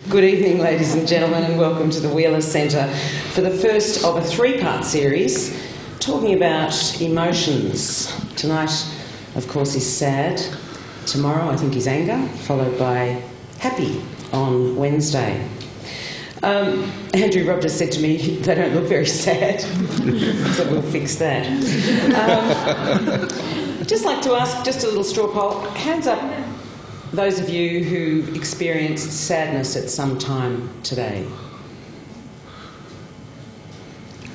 Good evening, ladies and gentlemen, and welcome to the Wheeler Centre for the first of a three-part series talking about emotions. Tonight, of course, is sad. Tomorrow, I think, is anger, followed by happy on Wednesday. Andrew Robb just said to me they don't look very sad, so we'll fix that. I'd just like to ask just a little straw poll. Hands up those of you who've experienced sadness at some time today.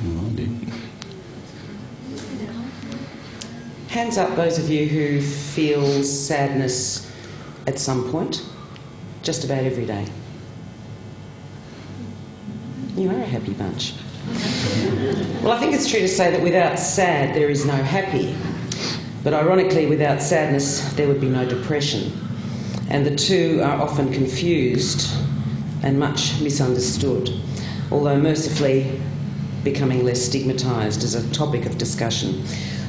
Oh, I did. Hands up those of you who feel sadness at some point, just about every day. You are a happy bunch. Well, I think it's true to say that without sad there is no happy, but ironically without sadness there would be no depression, and the two are often confused and much misunderstood, although mercifully becoming less stigmatised as a topic of discussion.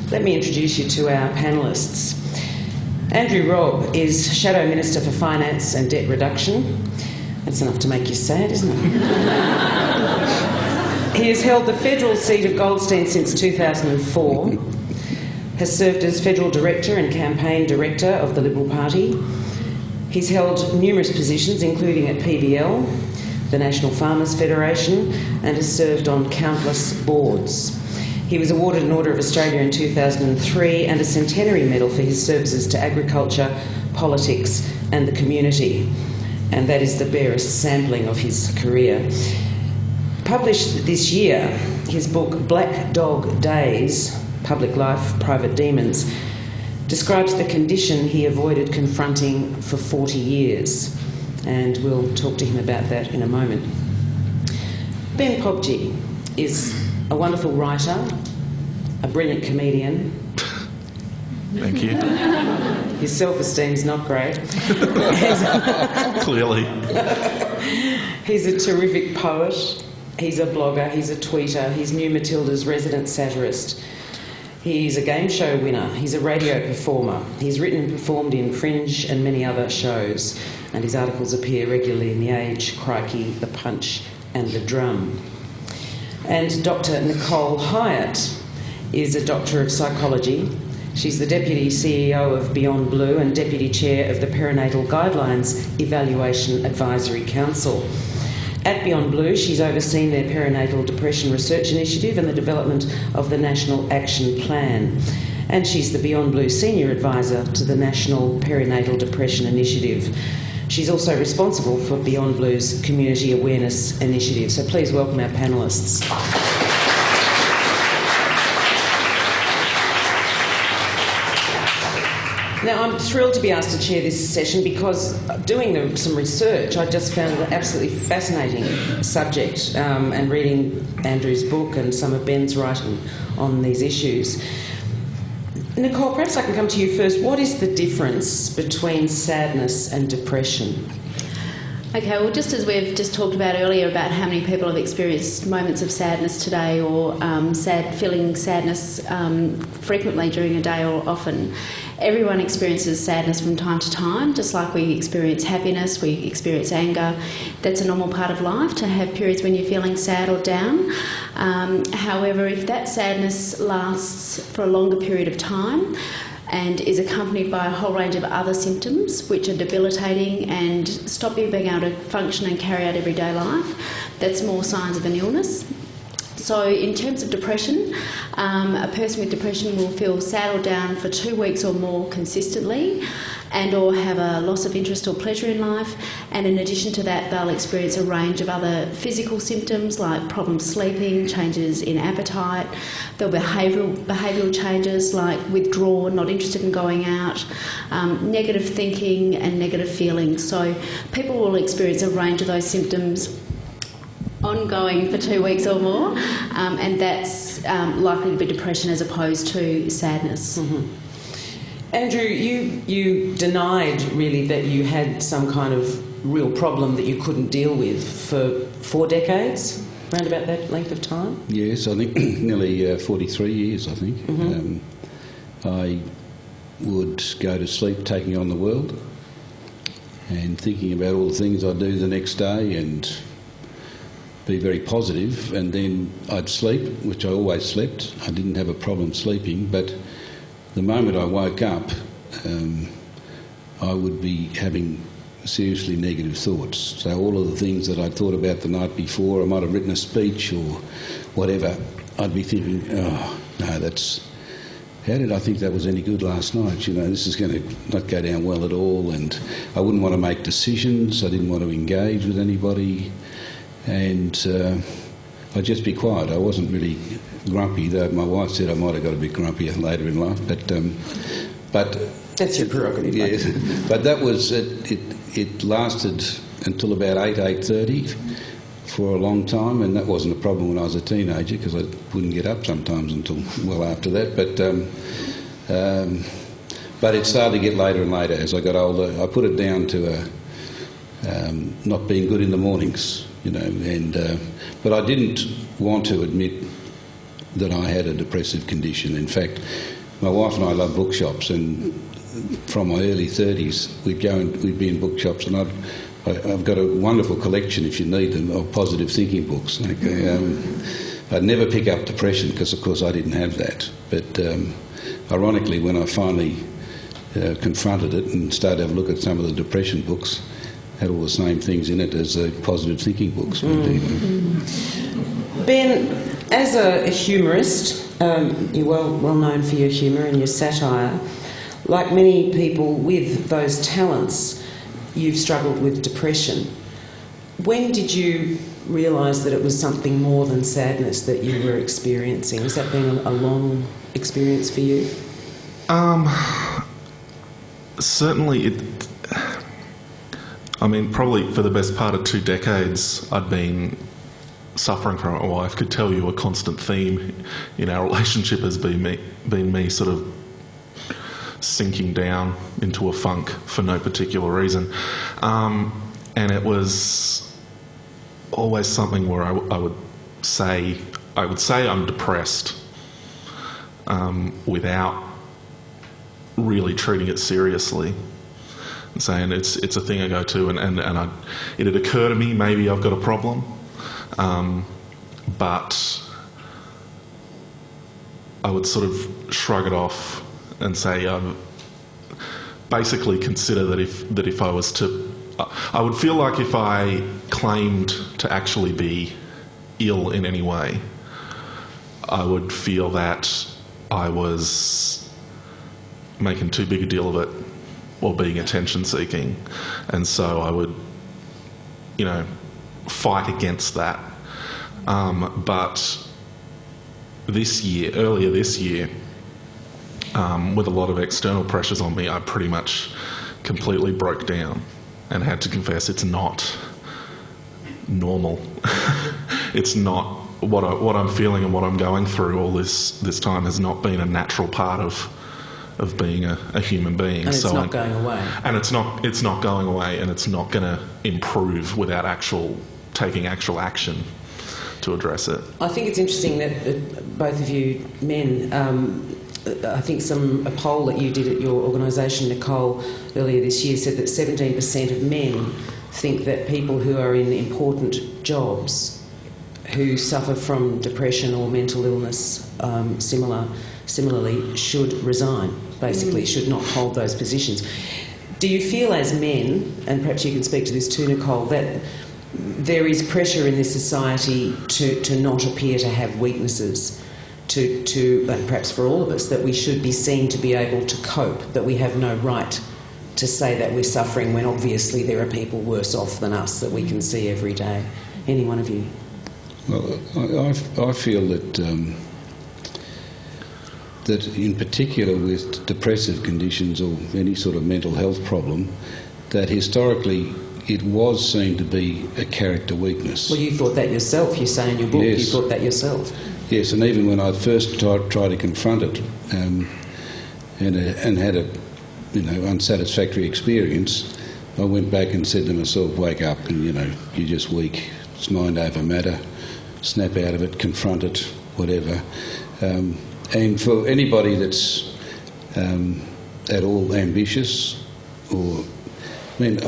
Let me introduce you to our panellists. Andrew Robb is Shadow Minister for Finance and Debt Reduction. That's enough to make you sad, isn't it? He has held the federal seat of Goldstein since 2004, has served as Federal Director and Campaign Director of the Liberal Party. He's held numerous positions, including at PBL, the National Farmers Federation, and has served on countless boards. He was awarded an Order of Australia in 2003 and a Centenary Medal for his services to agriculture, politics and the community. And that is the barest sampling of his career. Published this year, his book Black Dog Days, Public Life, Private Demons, describes the condition he avoided confronting for 40 years. And we'll talk to him about that in a moment. Ben Pobjie is a wonderful writer, a brilliant comedian. Thank you. His self-esteem's not great. Clearly. He's a terrific poet. He's a blogger. He's a tweeter. He's New Matilda's resident satirist. He's a game show winner. He's a radio performer. He's written and performed in Fringe and many other shows. And his articles appear regularly in The Age, Crikey, The Punch and The Drum. And Dr. Nicole Highet is a Doctor of Psychology. She's the Deputy CEO of Beyondblue and Deputy Chair of the Perinatal Guidelines Evaluation Advisory Council. At Beyondblue, she's overseen their perinatal depression research initiative and the development of the National Action Plan. And she's the Beyondblue Senior Advisor to the National Perinatal Depression Initiative. She's also responsible for Beyondblue's Community Awareness Initiative. So please welcome our panellists. Now, I'm thrilled to be asked to chair this session because doing some research, I just found an absolutely fascinating subject, and reading Andrew's book and some of Ben's writing on these issues. Nicole, perhaps I can come to you first. What is the difference between sadness and depression? Okay, well, just as we've just talked about earlier about how many people have experienced moments of sadness today or feeling sadness frequently during a day or often, everyone experiences sadness from time to time, just like we experience happiness, we experience anger. That's a normal part of life, to have periods when you're feeling sad or down. However, if that sadness lasts for a longer period of time and is accompanied by a whole range of other symptoms which are debilitating and stop you being able to function and carry out everyday life, that's more signs of an illness. So in terms of depression, a person with depression will feel sad or down for 2 weeks or more consistently, and or have a loss of interest or pleasure in life, and in addition to that they'll experience a range of other physical symptoms like problems sleeping, changes in appetite, there'll be behavioural changes like withdrawn, not interested in going out, negative thinking and negative feelings. So people will experience a range of those symptoms ongoing for 2 weeks or more, and that's likely to be depression as opposed to sadness. Mm-hmm. Andrew, you denied really that you had some kind of real problem that you couldn't deal with for 4 decades, around about that length of time? Yes, I think nearly 43 years, I think. Mm-hmm. I would go to sleep taking on the world, and thinking about all the things I'd do the next day and be very positive, and then I'd sleep, which I always slept. I didn't have a problem sleeping, but the moment I woke up, I would be having seriously negative thoughts. So all of the things that I'd thought about the night before, I might have written a speech or whatever, I'd be thinking, oh, no, how did I think that was any good last night? You know, this is going to not go down well at all, and I wouldn't want to make decisions. I didn't want to engage with anybody, and I'd just be quiet. I wasn't really grumpy, though my wife said I might have got a bit grumpy later in life, but that's your prerogative. Yeah, but that was it. It lasted until about 8:30 for a long time, and that wasn't a problem when I was a teenager because I wouldn't get up sometimes until well after that. But it started to get later and later as I got older. I put it down to not being good in the mornings, you know, and but I didn't want to admit that I had a depressive condition. In fact, my wife and I love bookshops, and from my early 30s we'd be in bookshops, and I've got a wonderful collection, if you need them, of positive thinking books. I'd never pick up depression because, of course, I didn't have that. But ironically, when I finally confronted it and started to have a look at some of the depression books, had all the same things in it as the positive thinking books. Ben, as a humorist, you're well known for your humour and your satire. Like many people with those talents, you've struggled with depression. When did you realise that it was something more than sadness that you were experiencing? Has that been a long experience for you? Certainly probably for the best part of 2 decades I'd been suffering from it. My wife could tell you a constant theme in our relationship has been me sort of sinking down into a funk for no particular reason. And it was always something where I would say I'm depressed without really treating it seriously. And saying it's a thing I go to, and it'd occur to me maybe I've got a problem, but I would sort of shrug it off and say, basically consider that if I was to, I would feel like if I claimed to actually be ill in any way, I would feel that I was making too big a deal of it or being attention seeking, and so I would, fight against that. But earlier this year, with a lot of external pressures on me, I pretty much completely broke down and had to confess it's not normal. It's not what I'm feeling and what I'm going through all this time has not been a natural part of being a human being. And it's not going away. And it's not going away, and it's not going to improve without taking actual action to address it. I think it's interesting that both of you men, I think a poll that you did at your organisation, Nicole, earlier this year said that 17% of men think that people who are in important jobs who suffer from depression or mental illness similarly should resign, basically should not hold those positions. Do you feel as men, and perhaps you can speak to this too, Nicole, that there is pressure in this society to not appear to have weaknesses, and perhaps for all of us, that we should be seen to be able to cope, that we have no right to say that we're suffering when obviously there are people worse off than us that we can see every day? Any one of you? Well, I feel that in particular with depressive conditions or any sort of mental health problem, that historically it was seen to be a character weakness. Well, you thought that yourself. You say in your book, yes. You thought that yourself. Yes, and even when I first tried to confront it and had a unsatisfactory experience, I went back and said to myself, wake up and, you're just weak. It's mind over matter. Snap out of it, confront it, whatever. And for anybody that's at all ambitious or I mean,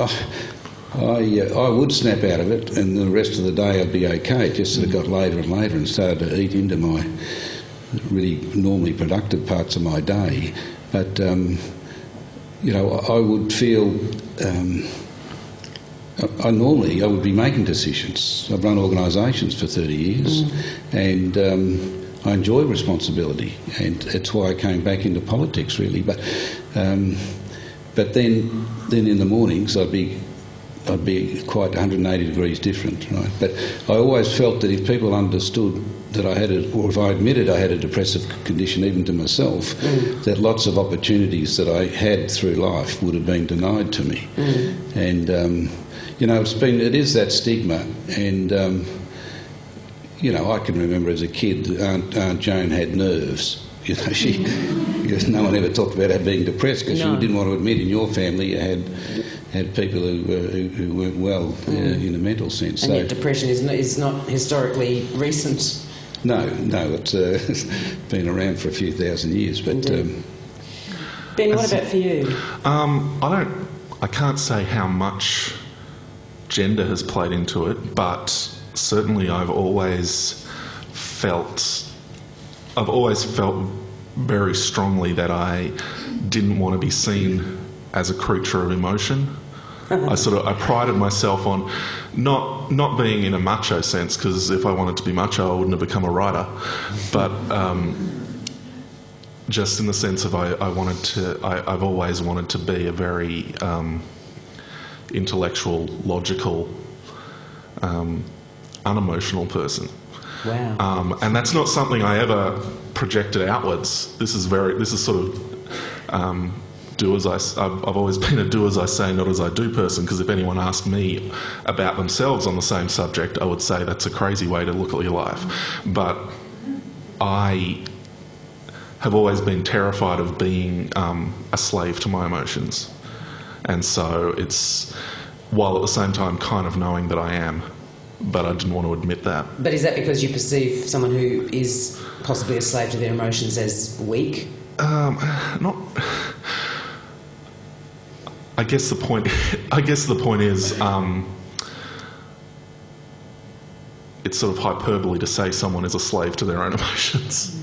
I would snap out of it, and the rest of the day I'd be okay. It just sort of got later and later and started to eat into my really normally productive parts of my day. But I would feel. I would be making decisions. I've run organisations for 30 years, and I enjoy responsibility, and it's why I came back into politics, really. But then in the mornings I'd be quite 180 degrees different, right? But I always felt that if people understood that I had or if I admitted I had a depressive condition, even to myself, that lots of opportunities that I had through life would have been denied to me. And it is that stigma, and I can remember as a kid, Aunt Joan had nerves. No one ever talked about her being depressed because you didn't want to admit in your family you had people who weren't well in a mental sense. And yet depression is not historically recent. No, it's been around for a few thousand years. But Ben, what about for you? I can't say how much gender has played into it, but certainly I've always felt very strongly that I didn't want to be seen as a creature of emotion. I prided myself on not being in a macho sense, because if I wanted to be macho I wouldn't have become a writer, but just in the sense of I've always wanted to be a very intellectual, logical, unemotional person. Wow. And that's not something I ever projected outwards. This is sort of I've always been a do as I say, not as I do person, because if anyone asked me about themselves on the same subject, I would say that's a crazy way to look at your life. But I have always been terrified of being a slave to my emotions. And so it's, while at the same time kind of knowing that I am, but I didn't want to admit that. But is that because you perceive someone who is possibly a slave to their emotions as weak? Not. I guess the point is, it's sort of hyperbole to say someone is a slave to their own emotions.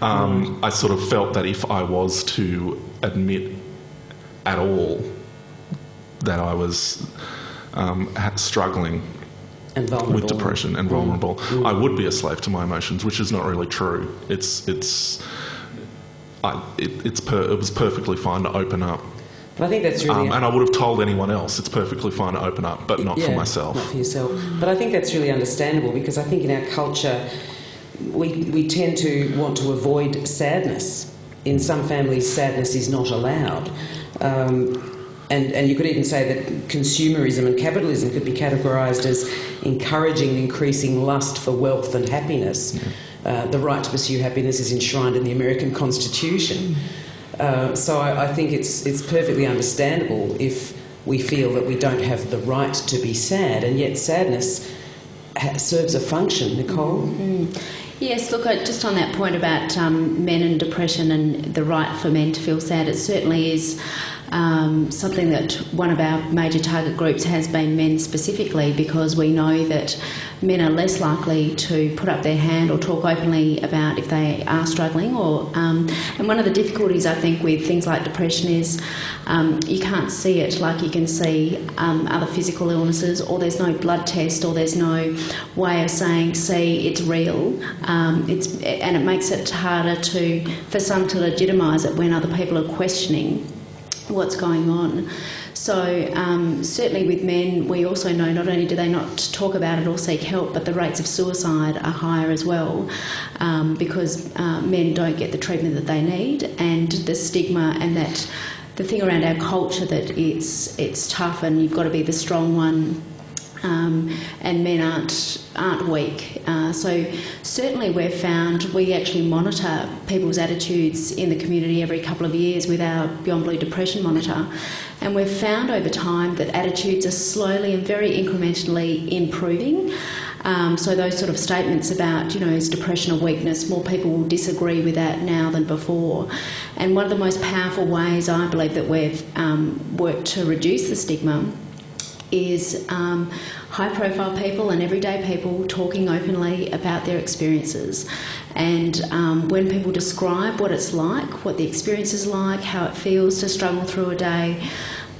I sort of felt that if I was to admit at all that I was struggling with depression and vulnerable, I would be a slave to my emotions, which is not really true. It was perfectly fine to open up. But I think that's really... and I would have told anyone else it's perfectly fine to open up, but not for myself. Not for yourself. But I think that's really understandable, because I think in our culture we tend to want to avoid sadness. In some families, sadness is not allowed. And you could even say that consumerism and capitalism could be categorised as encouraging and increasing lust for wealth and happiness. The right to pursue happiness is enshrined in the American Constitution. So I think it's perfectly understandable if we feel that we don't have the right to be sad, and yet sadness serves a function. Nicole? Yes, look, just on that point about men and depression and the right for men to feel sad, it certainly is something that one of our major target groups has been men specifically, because we know that men are less likely to put up their hand or talk openly about if they are struggling. And one of the difficulties, I think, with things like depression is you can't see it like you can see other physical illnesses, or there's no blood test, or there's no way of saying, see, it's real. And it makes it harder for some to legitimise it when other people are questioning what's going on. So certainly with men, we also know not only do they not talk about it or seek help, but the rates of suicide are higher as well, because men don't get the treatment that they need, and the stigma and that the thing around our culture that it's tough and you've got to be the strong one, and men aren't weak. So certainly we actually monitor people's attitudes in the community every couple of years with our Beyondblue depression monitor, and we've found over time that attitudes are slowly and very incrementally improving. So those sort of statements about, is depression a weakness, more people will disagree with that now than before. And one of the most powerful ways I believe that we've worked to reduce the stigma is high-profile people and everyday people talking openly about their experiences. And when people describe what it's like, what the experience is like, how it feels to struggle through a day,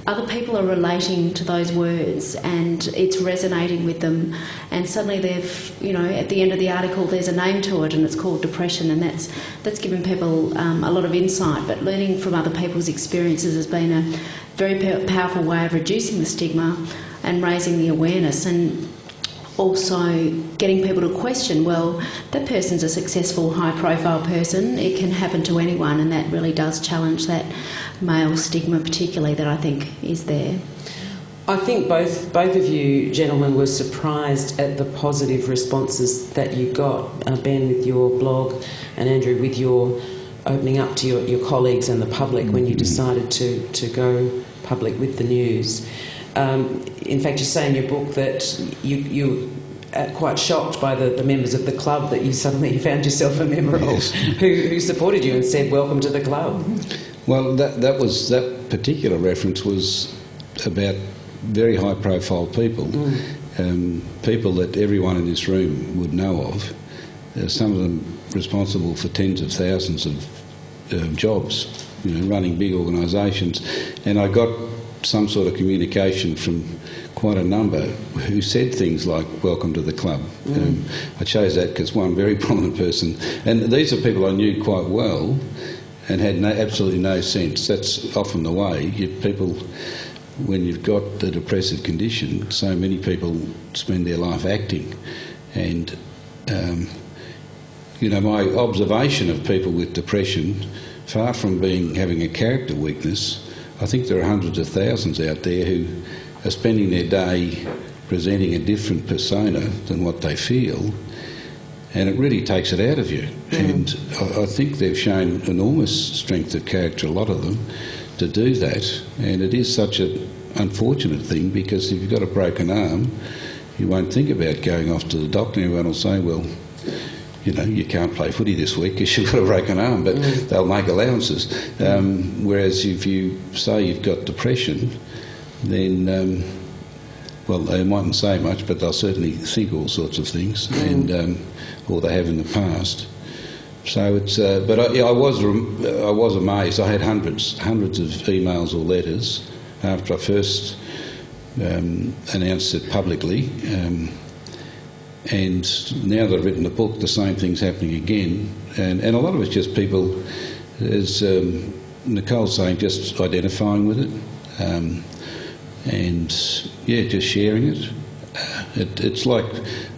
other people are relating to those words and it's resonating with them, and suddenly they've, at the end of the article there's a name to it and it's called depression, and that's given people a lot of insight. But learning from other people's experiences has been a very powerful way of reducing the stigma and raising the awareness, and also getting people to question, well, that person's a successful, high-profile person, it can happen to anyone, and that really does challenge that male stigma particularly that I think is there. I think both of you gentlemen were surprised at the positive responses that you got, Ben with your blog and Andrew with your opening up to your colleagues and the public when you decided to go public with the news. In fact, you say in your book that you quite shocked by the members of the club that you suddenly found yourself a member of, Yes. who supported you and said, "Welcome to the club." Well, that particular reference was about very high-profile people, people that everyone in this room would know of. Some of them responsible for tens of thousands of jobs, running big organisations, and I got some sort of communication from quite a number who said things like, "Welcome to the club." I chose that because one very prominent person, and these are people I knew quite well and had absolutely no sense. That's often the way. People, when you've got the depressive condition, so many people spend their life acting, and my observation of people with depression, far from having a character weakness, I think there are hundreds of thousands out there who are spending their day presenting a different persona than what they feel, and it really takes it out of you. And I think they've shown enormous strength of character, a lot of them, to do that. And it is such an unfortunate thing, because if you've got a broken arm, you won't think about going off to the doctor. Everyone will say, well, you can't play footy this week because you've got a broken arm, but they'll make allowances. Whereas if you say you've got depression, then, they mightn't say much, but they'll certainly think all sorts of things, and or they have in the past. So it's, but I was amazed. I had hundreds of emails or letters after I first announced it publicly. And now that I've written the book, the same thing's happening again. And a lot of it's just people, as Nicole's saying, just identifying with it. Just sharing it. It's like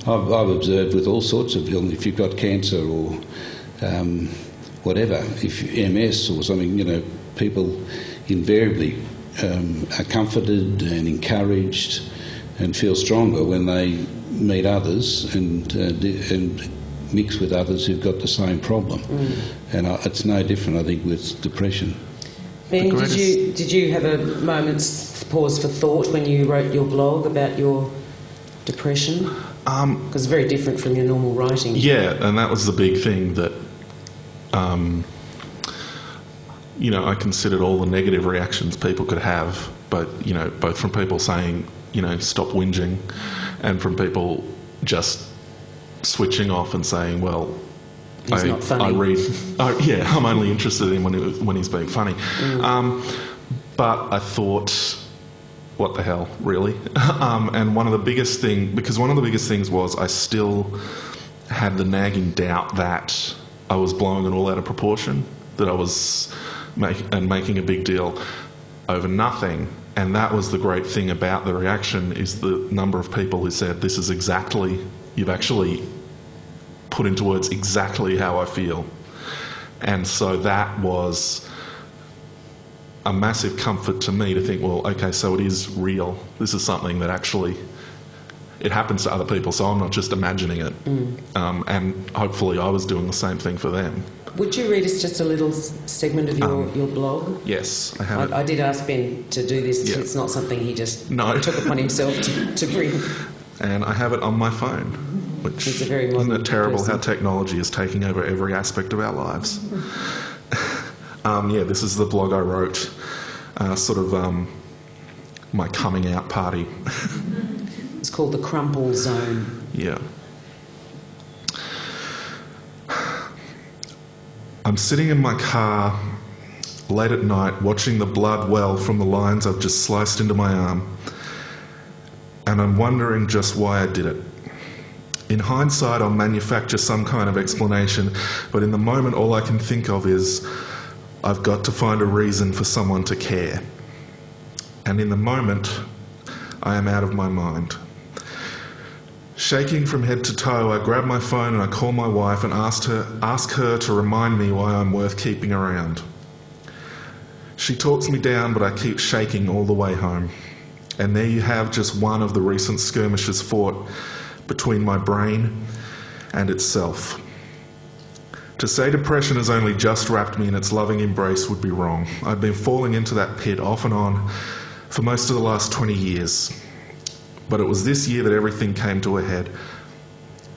I've observed with all sorts of illness. If you've got cancer or whatever, if MS or something, people invariably are comforted and encouraged and feel stronger when they meet others and mix with others who've got the same problem. And it's no different, I think, with depression. Ben, did you have a moment's pause for thought when you wrote your blog about your depression? Because it's very different from your normal writing. Yeah, and that was the big thing that, I considered all the negative reactions people could have, but, both from people saying, stop whinging, and from people just switching off and saying, well, he's not funny. I read, I'm only interested in when he's being funny. But I thought, what the hell, really? And one of the biggest things was I still had the nagging doubt that I was blowing it all out of proportion, that I was making a big deal over nothing. And that was the great thing about the reaction, is the number of people who said, this is exactly, you've actually put into words exactly how I feel. And so that was a massive comfort to me to think, well, okay, so it is real. This is something that actually it happens to other people, so I'm not just imagining it. And hopefully I was doing the same thing for them. Would you read us just a little segment of your blog? Yes, I have it. I did ask Ben to do this. Yeah. It's not something he just took upon himself to bring. And I have it on my phone, which It's a very modern isn't it terrible person. how technology is taking over every aspect of our lives. This is the blog I wrote, my coming out party. It's called The Crumple Zone. Yeah. I'm sitting in my car late at night watching the blood well from the lines I've just sliced into my arm, and I'm wondering just why I did it. In hindsight, I'll manufacture some kind of explanation, but in the moment all I can think of is I've got to find a reason for someone to care. And in the moment, I am out of my mind. Shaking from head to toe, I grab my phone and I call my wife and ask her to remind me why I'm worth keeping around. She talks me down, but I keep shaking all the way home. And there you have just one of the recent skirmishes fought between my brain and itself. To say depression has only just wrapped me in its loving embrace would be wrong. I've been falling into that pit off and on for most of the last 20 years. But it was this year that everything came to a head.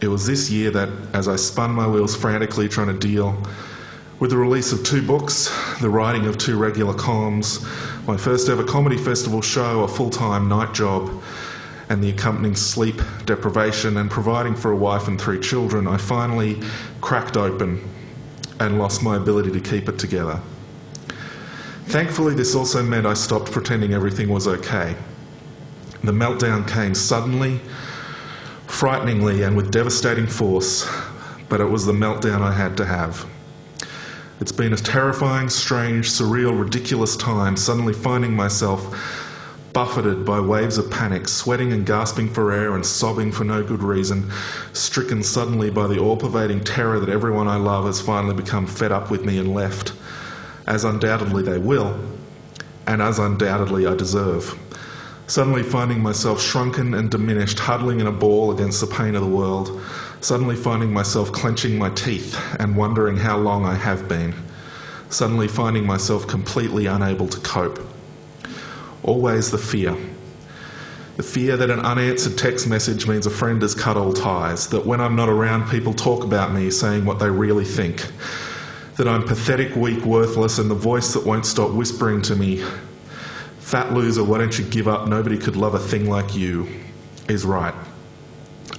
It was this year that, as I spun my wheels frantically trying to deal with the release of 2 books, the writing of 2 regular columns, my first ever comedy festival show, a full-time night job, and the accompanying sleep deprivation and providing for a wife and 3 children, I finally cracked open and lost my ability to keep it together. Thankfully, this also meant I stopped pretending everything was okay. The meltdown came suddenly, frighteningly, and with devastating force, but it was the meltdown I had to have. It's been a terrifying, strange, surreal, ridiculous time, suddenly finding myself buffeted by waves of panic, sweating and gasping for air and sobbing for no good reason, stricken suddenly by the all-pervading terror that everyone I love has finally become fed up with me and left, as undoubtedly they will, and as undoubtedly I deserve. Suddenly finding myself shrunken and diminished, huddling in a ball against the pain of the world. Suddenly finding myself clenching my teeth and wondering how long I have been. Suddenly finding myself completely unable to cope. Always the fear. The fear that an unanswered text message means a friend has cut all ties. That when I'm not around, people talk about me, saying what they really think. That I'm pathetic, weak, worthless, and the voice that won't stop whispering to me, "Fat loser, why don't you give up? Nobody could love a thing like you," is right.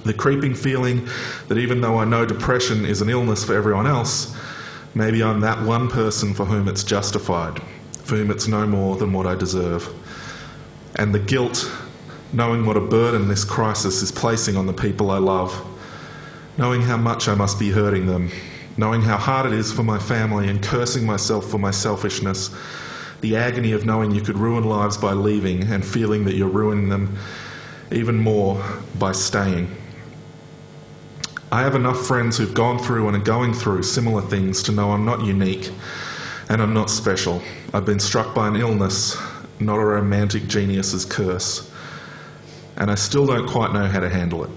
The creeping feeling that even though I know depression is an illness for everyone else, maybe I'm that one person for whom it's justified, for whom it's no more than what I deserve. And the guilt, knowing what a burden this crisis is placing on the people I love, knowing how much I must be hurting them, knowing how hard it is for my family and cursing myself for my selfishness, the agony of knowing you could ruin lives by leaving and feeling that you're ruining them even more by staying. I have enough friends who've gone through and are going through similar things to know I'm not unique and I'm not special. I've been struck by an illness, not a romantic genius's curse. And I still don't quite know how to handle it.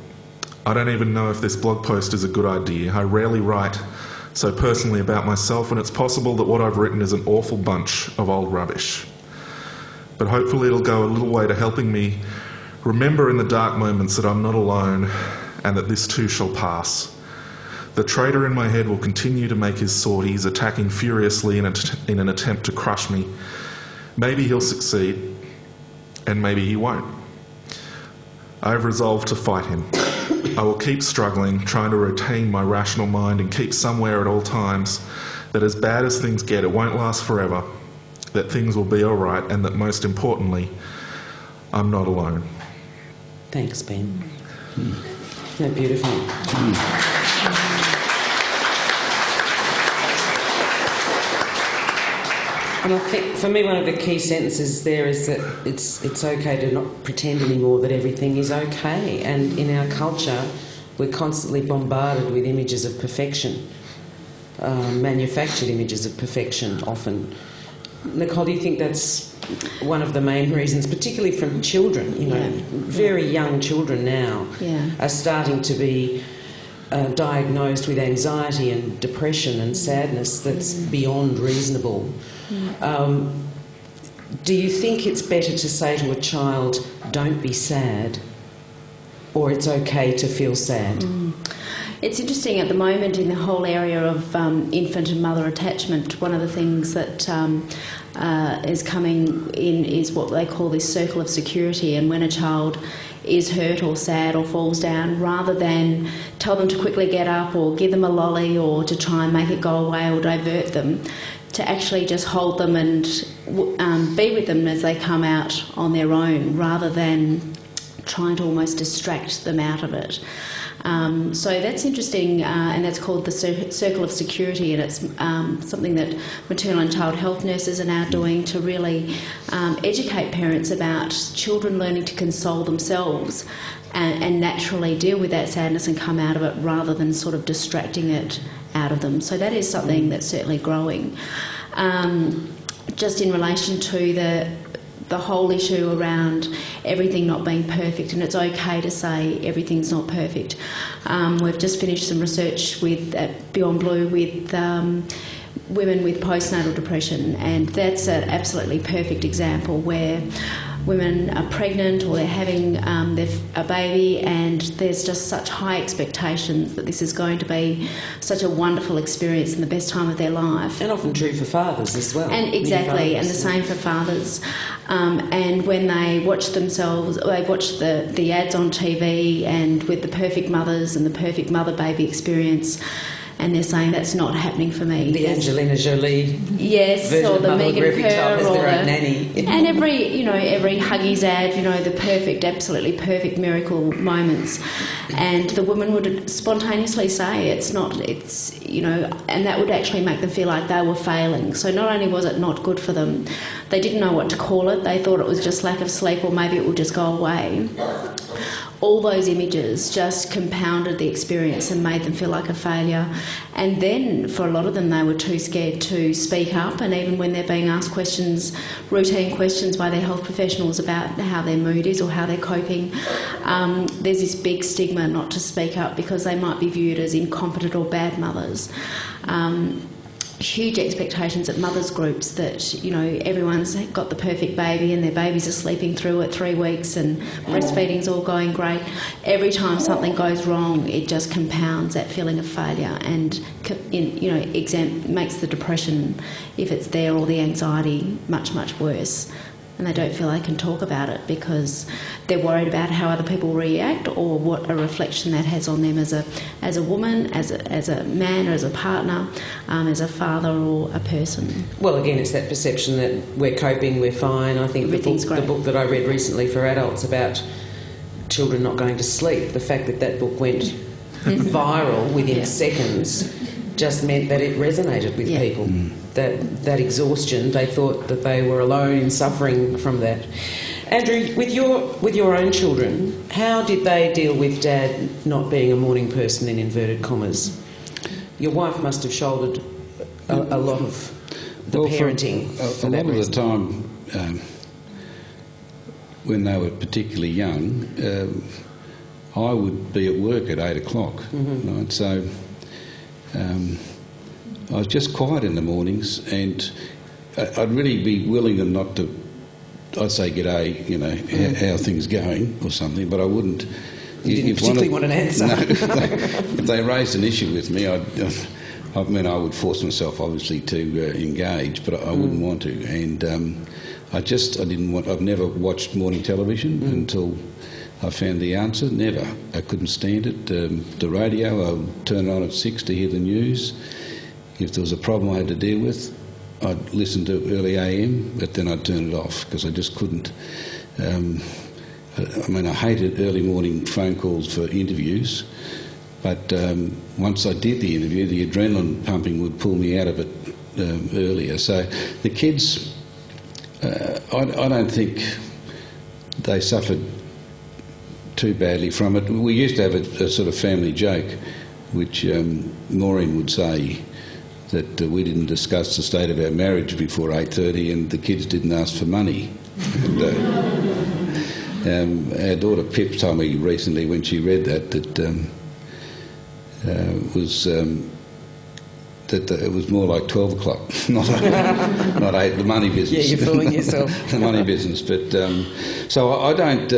I don't even know if this blog post is a good idea. I rarely write so personally about myself, and it's possible that what I've written is an awful bunch of old rubbish. But hopefully it'll go a little way to helping me remember in the dark moments that I'm not alone and that this too shall pass. The traitor in my head will continue to make his sorties, attacking furiously in an attempt to crush me. Maybe he'll succeed, and maybe he won't. I have resolved to fight him. I will keep struggling, trying to retain my rational mind and keep somewhere at all times that as bad as things get, it won't last forever, that things will be all right, and that most importantly, I'm not alone. Thanks, Ben. Isn't that beautiful? And I think, for me, one of the key sentences there is that it's okay to not pretend anymore that everything is okay. And in our culture, we're constantly bombarded with images of perfection, manufactured images of perfection often. Nicole, do you think that's one of the main reasons, particularly from children? You know, very young children now are starting to be diagnosed with anxiety and depression and sadness that's beyond reasonable. Do you think it's better to say to a child, don't be sad, or it's okay to feel sad? It's interesting at the moment in the whole area of infant and mother attachment. One of the things that is coming in is what they call this circle of security, and when a child is hurt or sad or falls down, rather than tell them to quickly get up or give them a lolly or to try and make it go away or divert them, to actually just hold them and be with them as they come out on their own, rather than trying to almost distract them out of it. So that's interesting, and that's called the circle of security, and it's something that maternal and child health nurses are now doing to really educate parents about children learning to console themselves and naturally deal with that sadness and come out of it, rather than sort of distracting it out of them. So that is something that's certainly growing. Just in relation to the whole issue around everything not being perfect, and it's okay to say everything's not perfect. We've just finished some research at Beyondblue with women with postnatal depression, and that's an absolutely perfect example where women are pregnant or they're having a baby, and there's just such high expectations that this is going to be such a wonderful experience and the best time of their life. And often true for fathers as well. And exactly, and the same for fathers. And when they watch themselves, they watch the ads on TV and with the perfect mothers and the perfect mother-baby experience, and they're saying that's not happening for me. The Angelina Jolie version or the Megan Kerr or their own nanny. And every Huggies ad, the perfect, absolutely perfect miracle moments. And the woman would spontaneously say it's not, and that would actually make them feel like they were failing. So not only was it not good for them, they didn't know what to call it. They thought it was just lack of sleep, or maybe it would just go away. All those images just compounded the experience and made them feel like a failure. And then for a lot of them, they were too scared to speak up, and even when they're being asked questions, routine questions by their health professionals about how their mood is or how they're coping, there's this big stigma not to speak up because they might be viewed as incompetent or bad mothers. Huge expectations at mothers groups that everyone's got the perfect baby and their babies are sleeping through at 3 weeks and breastfeeding's all going great. Every time something goes wrong, it just compounds that feeling of failure and makes the depression, if it's there, or the anxiety much worse. And they don't feel they can talk about it because they're worried about how other people react, or what a reflection that has on them as a woman, as a man, or as a partner, as a father or a person. Well, again, it's that perception that we're coping, we're fine. I think the book that I read recently for adults about children not going to sleep, the fact that book went viral within seconds just meant that it resonated with people. That exhaustion, they thought that they were alone in suffering from that. Andrew, with your own children, how did they deal with Dad not being a morning person, in inverted commas? Your wife must have shouldered a lot of the parenting. A lot of the time, when they were particularly young, I would be at work at 8 o'clock. Right? So I was just quiet in the mornings, and I'd really be willing them not to. I'd say g'day, how are things going or something, but I wouldn't. You didn't particularly want an answer. No, if they raised an issue with me, I would force myself obviously to engage, but I wouldn't want to. And I didn't want. I've never watched morning television until I found the answer. Never. I couldn't stand it. The radio, I would turn it on at 6 to hear the news. If there was a problem I had to deal with, I'd listen to early AM, but then I'd turn it off because I just couldn't. I hated early morning phone calls for interviews, but once I did the interview, the adrenaline pumping would pull me out of it earlier. So the kids, I don't think they suffered too badly from it. We used to have a sort of family joke, which Maureen would say that we didn't discuss the state of our marriage before 8:30, and the kids didn't ask for money. And, our daughter Pip told me recently when she read that it was more like 12 o'clock, not 8. The money business. Yeah, you're fooling yourself. The money business, but so I don't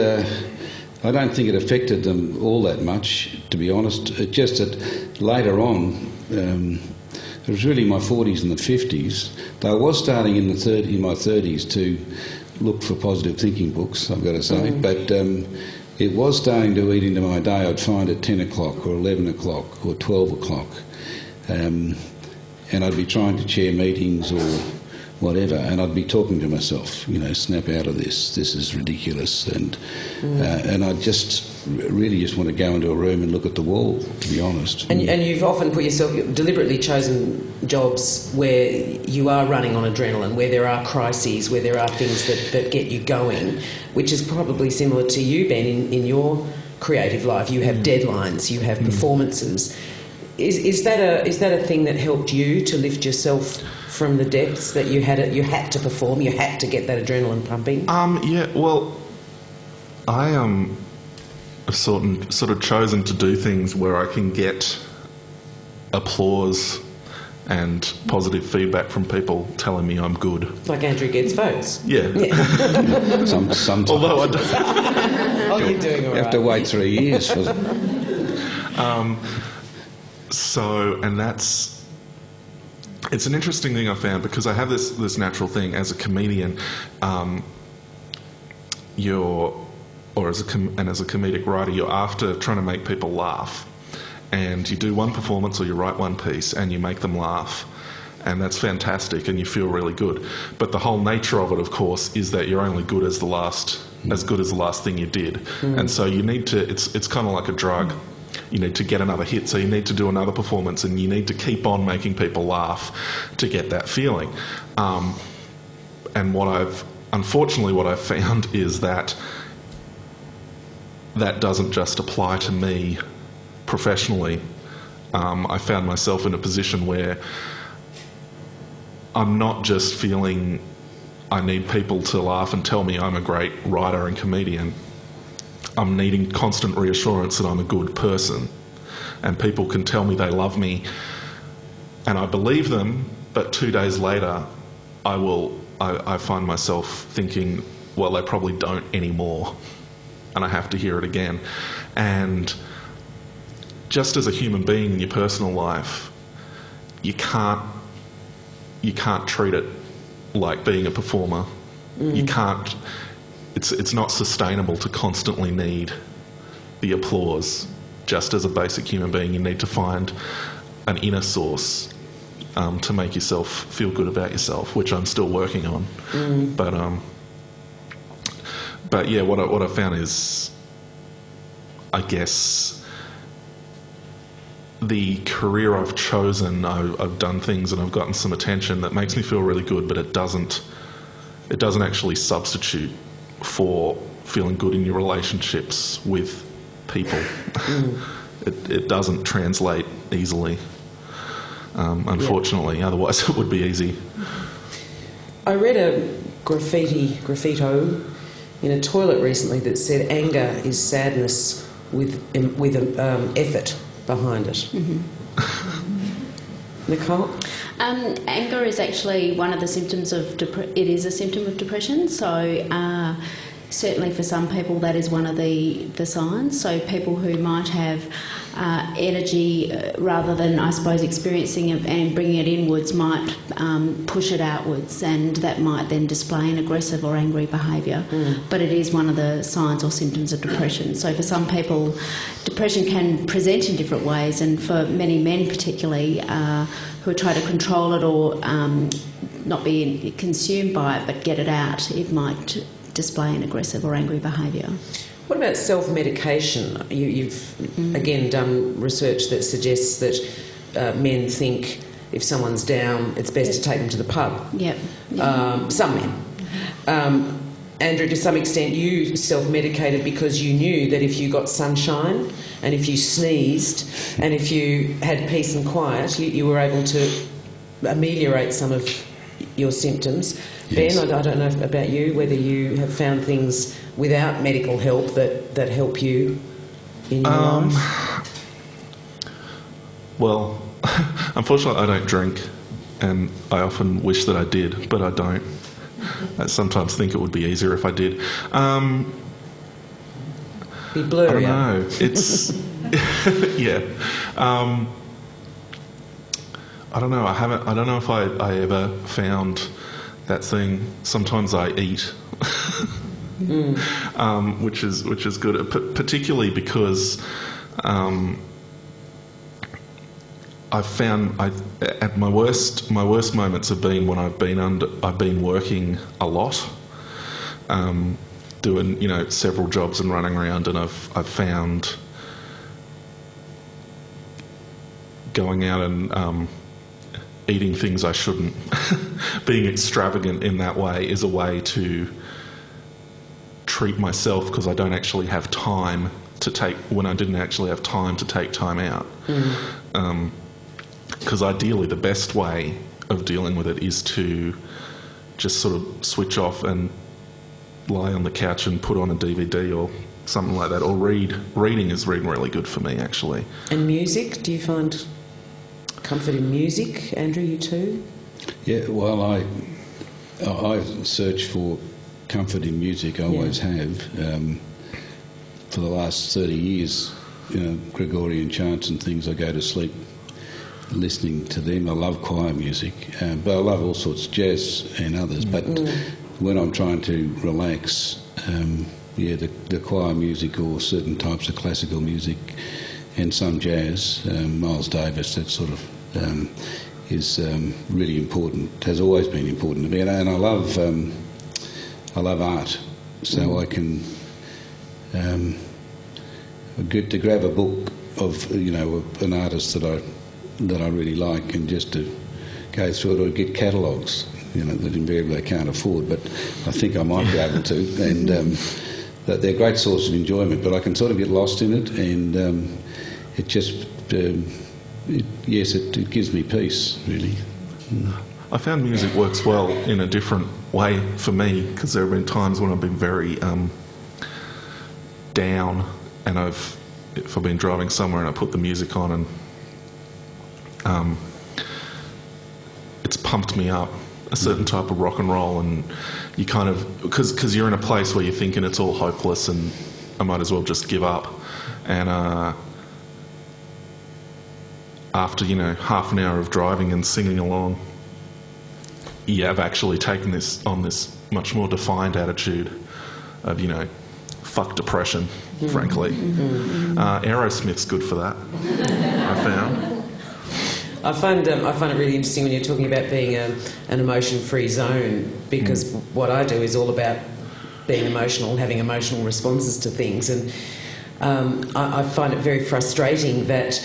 think it affected them all that much, to be honest. It just that later on. It was really my 40s and the 50s. Though I was starting in my 30s to look for positive thinking books, I've got to say. But it was starting to eat into my day. I'd find at 10 o'clock or 11 o'clock or 12 o'clock. And I'd be trying to chair meetings or whatever, and I'd be talking to myself, snap out of this. This is ridiculous. And I really just want to go into a room and look at the wall, to be honest. And you've often deliberately chosen jobs where you are running on adrenaline, where there are crises, where there are things that get you going, which is probably similar to you, Ben, in your creative life. You have deadlines, you have performances. Is that a thing that helped you to lift yourself from the depths, that you had to perform, you had to get that adrenaline pumping? Yeah, well, I have sort of chosen to do things where I can get applause and positive feedback from people telling me I'm good. Like Andrew gets votes. Yeah. Sometimes. Although I don't. Oh, you're doing all right. You have to wait 3 years for it's an interesting thing I found, because I have this natural thing as a comedian, as a comedic writer, you're after trying to make people laugh, and you do one performance or you write one piece and you make them laugh, and that's fantastic and you feel really good. But the whole nature of it, of course, is that you're only good as as good as the last thing you did, and so you need to. It's kind of like a drug. You need to get another hit, so you need to do another performance, and you need to keep on making people laugh to get that feeling. And what I've found is that doesn't just apply to me professionally. I found myself in a position where I'm not just feeling I need people to laugh and tell me I'm a great writer and comedian. I'm needing constant reassurance that I'm a good person, and people can tell me they love me, and I believe them, but 2 days later I find myself thinking, well, they probably don't anymore, and I have to hear it again. And just as a human being in your personal life, you can't treat it like being a performer. You can't. It's not sustainable to constantly need the applause. Just as a basic human being, you need to find an inner source to make yourself feel good about yourself, which I'm still working on. But yeah, what I found is, I guess, the career I've chosen, I've done things and I've gotten some attention that makes me feel really good, but it doesn't actually substitute for feeling good in your relationships with people. It doesn't translate easily, unfortunately. Otherwise it would be easy. I read a graffito in a toilet recently that said anger is sadness with effort behind it. Nicole? Anger is actually one of the symptoms of it is a symptom of depression. So certainly for some people that is one of the signs. So people who might have energy rather than, I suppose, experiencing it and bringing it inwards might push it outwards, and that might then display an aggressive or angry behaviour. But it is one of the signs or symptoms of depression. So for some people, depression can present in different ways, and for many men particularly who try to control it or not be consumed by it but get it out, it might display an aggressive or angry behaviour. What about self-medication? You've again done research that suggests that men think if someone's down, it's best to take them to the pub. Some men. Andrew, to some extent, you self-medicated because you knew that if you got sunshine and if you sneezed and if you had peace and quiet, you were able to ameliorate some of your symptoms. Yes. Ben, I don't know about you, whether you have found things without medical help that help you in your life? Well, unfortunately I don't drink, and I often wish that I did, but I don't. I sometimes think it would be easier if I did. Be blurry. I don't know. It's... yeah. I don't know. I don't know if I ever found that thing. Sometimes I eat, which is good, particularly because I've found at my worst moments have been when I've been working a lot, doing several jobs and running around, and I've found going out and eating things I shouldn't, being extravagant in that way, is a way to treat myself, because I don't actually have time to take, when I didn't actually have time to take time out. Because ideally the best way of dealing with it is to just sort of switch off and lie on the couch and put on a DVD or something like that, or read. Reading is really good for me, actually. And music? Do you find comfort in music, Andrew? You too? Yeah, well, I search for comfort in music. I always have. For the last 30 years, Gregorian chants and things, I go to sleep listening to them. I love choir music, but I love all sorts of jazz and others. But when I'm trying to relax, the choir music or certain types of classical music and some jazz, Miles Davis, that sort of is really important, has always been important to me. And I love art, so I can to grab a book of an artist that I really like, and just to go through it, or get catalogues that invariably I can't afford, but I think I might be able to, and that they're a great source of enjoyment. But I can sort of get lost in it, and it just it gives me peace, really. I found music works well in a different way for me, because there have been times when I've been very down, and if I've been driving somewhere and I put the music on, and it's pumped me up, a certain type of rock and roll, and you kind of, because you're in a place where you're thinking it's all hopeless and I might as well just give up, and after half an hour of driving and singing along, you have actually taken this much more defined attitude of fuck depression, frankly. Aerosmith's good for that, I found. I find it really interesting when you're talking about being an emotion-free zone, because what I do is all about being emotional, having emotional responses to things, and I find it very frustrating that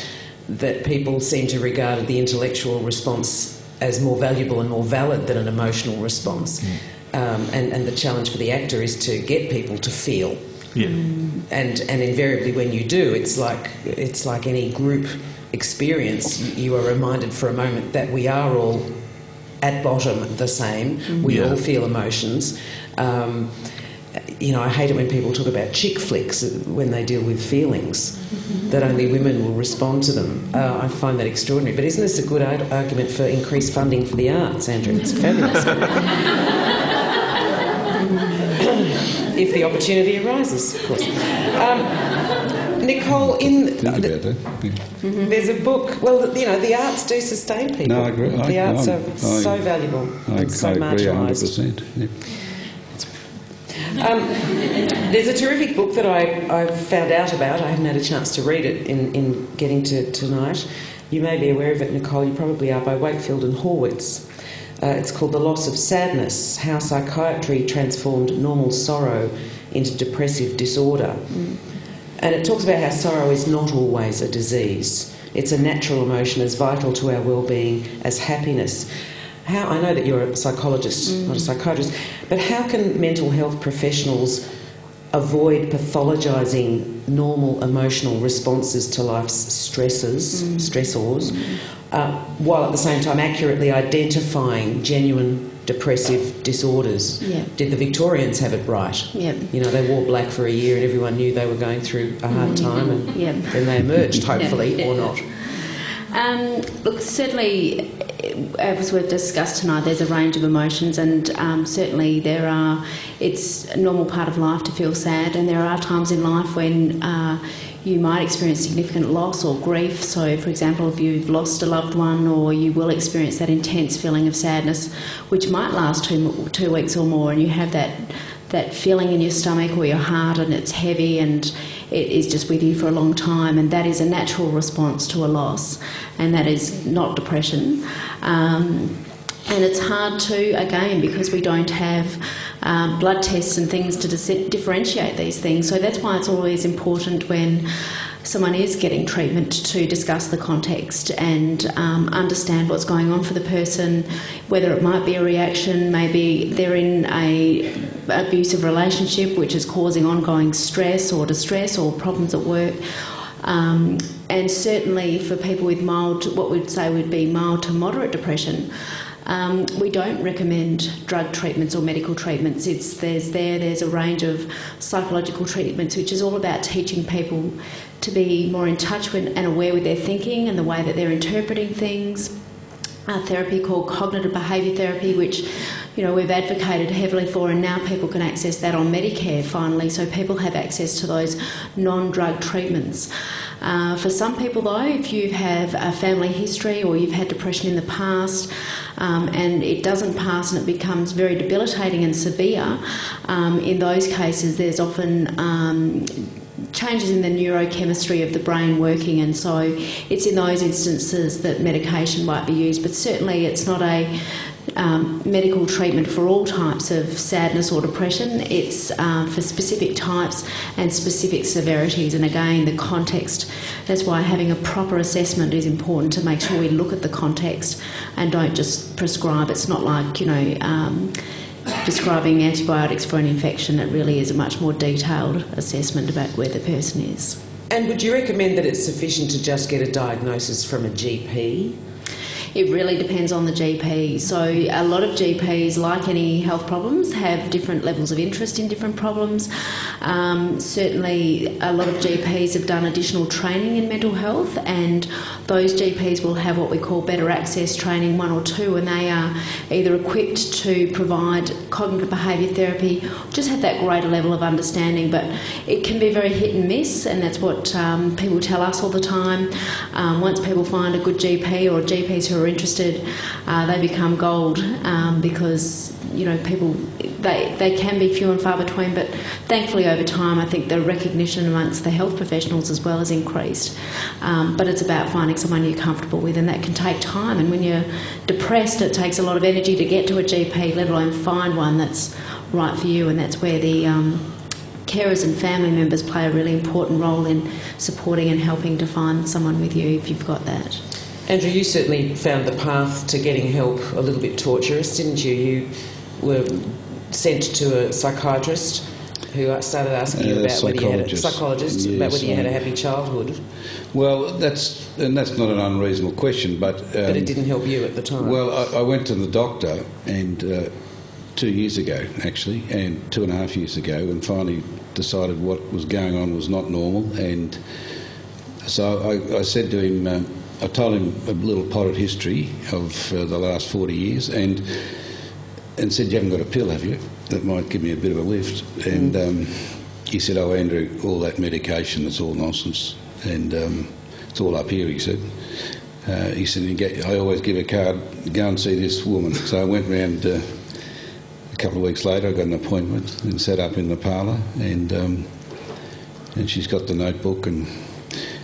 people seem to regard the intellectual response as more valuable and more valid than an emotional response. And the challenge for the actor is to get people to feel. Yeah. And invariably when you do, it's like any group experience, you are reminded for a moment that we are all at bottom the same. We all feel emotions. I hate it when people talk about chick flicks when they deal with feelings, that only women will respond to them. I find that extraordinary. But isn't this a good argument for increased funding for the arts, Andrew? It's fabulous. If the opportunity arises, of course. Nicole, there's a book. Well, the arts do sustain people. No, I agree. The arts are so valuable and so marginalised. 100%. Yeah. There's a terrific book that I found out about. I haven't had a chance to read it in getting to tonight. You may be aware of it, Nicole. You probably are, by Wakefield and Horwitz. It's called The Loss of Sadness: How Psychiatry Transformed Normal Sorrow into Depressive Disorder. And it talks about how sorrow is not always a disease. It's a natural emotion as vital to our well-being as happiness. I know that you're a psychologist, not a psychiatrist, but how can mental health professionals avoid pathologising normal emotional responses to life's stressors, while at the same time accurately identifying genuine depressive disorders. Yeah. Did the Victorians have it right? Yeah. You know, they wore black for a year and everyone knew they were going through a hard time, and then they emerged, hopefully, or not. Look, certainly, as we've discussed tonight, there's a range of emotions, and certainly it's a normal part of life to feel sad, and there are times in life when you might experience significant loss or grief. So, for example, if you've lost a loved one, or you will experience that intense feeling of sadness, which might last 2 weeks or more, and you have that feeling in your stomach or your heart, and it's heavy and it is just with you for a long time, and that is a natural response to a loss, and that is not depression. And it's hard to, again, because we don't have blood tests and things to differentiate these things. So that's why it's always important when someone is getting treatment to discuss the context and understand what's going on for the person, whether it might be a reaction, maybe they're in an abusive relationship which is causing ongoing stress or distress or problems at work. And certainly for people with what we'd say would be mild to moderate depression, we don't recommend drug treatments or medical treatments. There's a range of psychological treatments which is all about teaching people to be more in touch with and aware with their thinking and the way that they're interpreting things. A therapy called cognitive behaviour therapy, which we've advocated heavily for, and now people can access that on Medicare finally, so people have access to those non-drug treatments. For some people though, if you have a family history or you've had depression in the past and it doesn't pass and it becomes very debilitating and severe, in those cases there's often changes in the neurochemistry of the brain working, and so it's in those instances that medication might be used, but certainly it's not a medical treatment for all types of sadness or depression. It's for specific types and specific severities, and again the context. That's why having a proper assessment is important, to make sure we look at the context and don't just prescribe. It's not like prescribing antibiotics for an infection. It really is a much more detailed assessment about where the person is. And would you recommend that it's sufficient to just get a diagnosis from a GP? It really depends on the GP. So a lot of GPs, like any health problems, have different levels of interest in different problems. Certainly a lot of GPs have done additional training in mental health, and those GPs will have what we call better access training 1 or 2, and they are either equipped to provide cognitive behaviour therapy, just have that greater level of understanding, but it can be very hit and miss, and that's what people tell us all the time. Once people find a good GP or GPs who are interested, they become gold, because people, they can be few and far between, but thankfully over time I think the recognition amongst the health professionals as well has increased. But it's about finding someone you're comfortable with, and that can take time, and when you're depressed it takes a lot of energy to get to a GP, let alone find one that's right for you, and that's where the carers and family members play a really important role in supporting and helping to find someone with you if you've got that. Andrew, you certainly found the path to getting help a little bit torturous, didn't you? You were sent to a psychiatrist who started asking you about whether you had a happy childhood. Well, that's not an unreasonable question, but it didn't help you at the time. Well, I went to the doctor and 2 years ago, actually, and 2.5 years ago, and finally decided what was going on was not normal, and so I said to him. I told him a little potted history of the last 40 years and said, "You haven't got a pill, have you? That might give me a bit of a lift." And he said, "Oh, Andrew, all that medication, it's all nonsense. And it's all up here," he said. He said, "I always give a card, go and see this woman." So I went round a couple of weeks later, I got an appointment and sat up in the parlour, and she's got the notebook and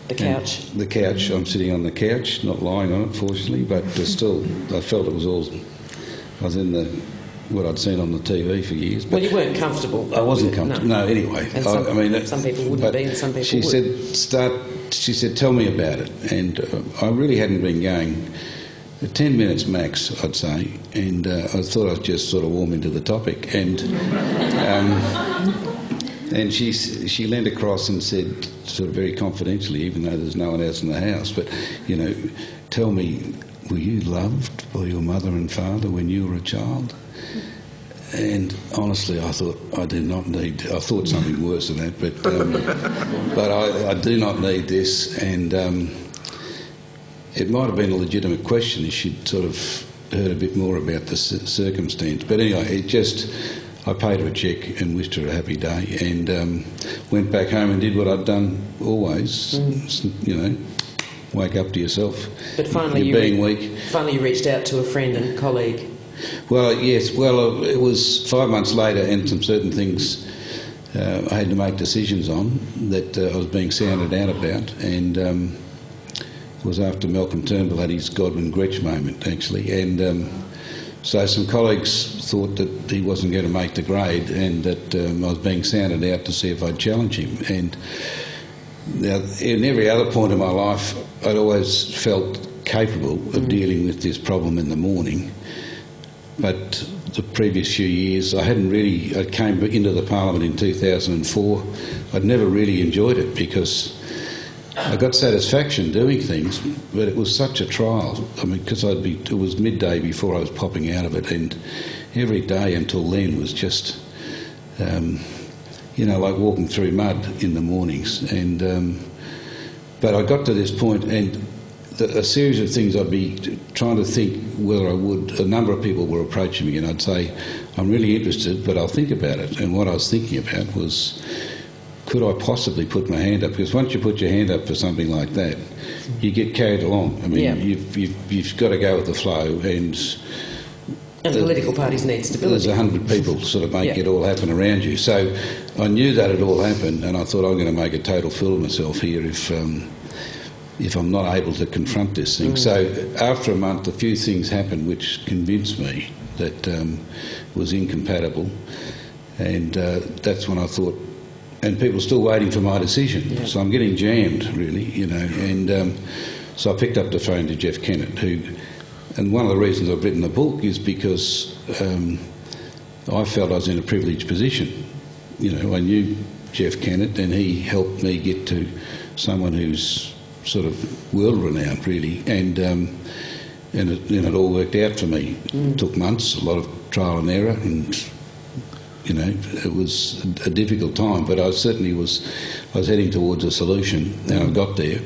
the couch. The couch. I'm sitting on the couch, not lying on it, fortunately, but still, I felt it was all. I was in what I'd seen on the TV for years. Well, you weren't comfortable. I wasn't comfortable. No, anyway. And some people wouldn't be, and some people she would. She said, "Tell me about it." And I really hadn't been going. 10 minutes max, I'd say, and I thought I'd just sort of warm into the topic, and And she leant across and said, sort of very confidentially, even though there's no one else in the house, but, you know, tell me, were you loved by your mother and father when you were a child? And honestly, I thought, I thought something worse than that, but I do not need this. And it might have been a legitimate question if she'd sort of heard a bit more about the circumstance. But anyway, I paid her a cheque and wished her a happy day, and went back home and did what I'd done always, you know, wake up to yourself. But finally you're being weak. Finally you reached out to a friend and colleague. Well, yes. Well, it was 5 months later, and some certain things I had to make decisions on that I was being sounded out about, and it was after Malcolm Turnbull had his Godwin Gretsch moment, actually, and so some colleagues thought that he wasn't going to make the grade, and that I was being sounded out to see if I'd challenge him. And now, in every other point of my life, I'd always felt capable of dealing with this problem in the morning. But the previous few years, I came into the Parliament in 2004. I'd never really enjoyed it because I got satisfaction doing things, but it was such a trial. I mean, because it was midday before I was popping out of it, and every day until then was just, you know, like walking through mud in the mornings. And but I got to this point, and a series of things I'd be trying to think whether I would. A number of people were approaching me, and I'd say, I'm really interested, but I'll think about it. And what I was thinking about was, could I possibly put my hand up? Because once you put your hand up for something like that, you get carried along. I mean, you've got to go with the flow, and political parties need stability. There's 100 people sort of making it all happen around you. So I knew that it all happened, and I thought, I'm going to make a total fool of myself here if I'm not able to confront this thing. So after a month, a few things happened which convinced me that it was incompatible, and that's when I thought, and people are still waiting for my decision, so I'm getting jammed, really, you know. And so I picked up the phone to Jeff Kennett, and one of the reasons I've written the book is because I felt I was in a privileged position. You know, I knew Jeff Kennett, and he helped me get to someone who's sort of world-renowned, really, and it all worked out for me. It took months, a lot of trial and error, and you know, it was a difficult time, but I was heading towards a solution, and I got there.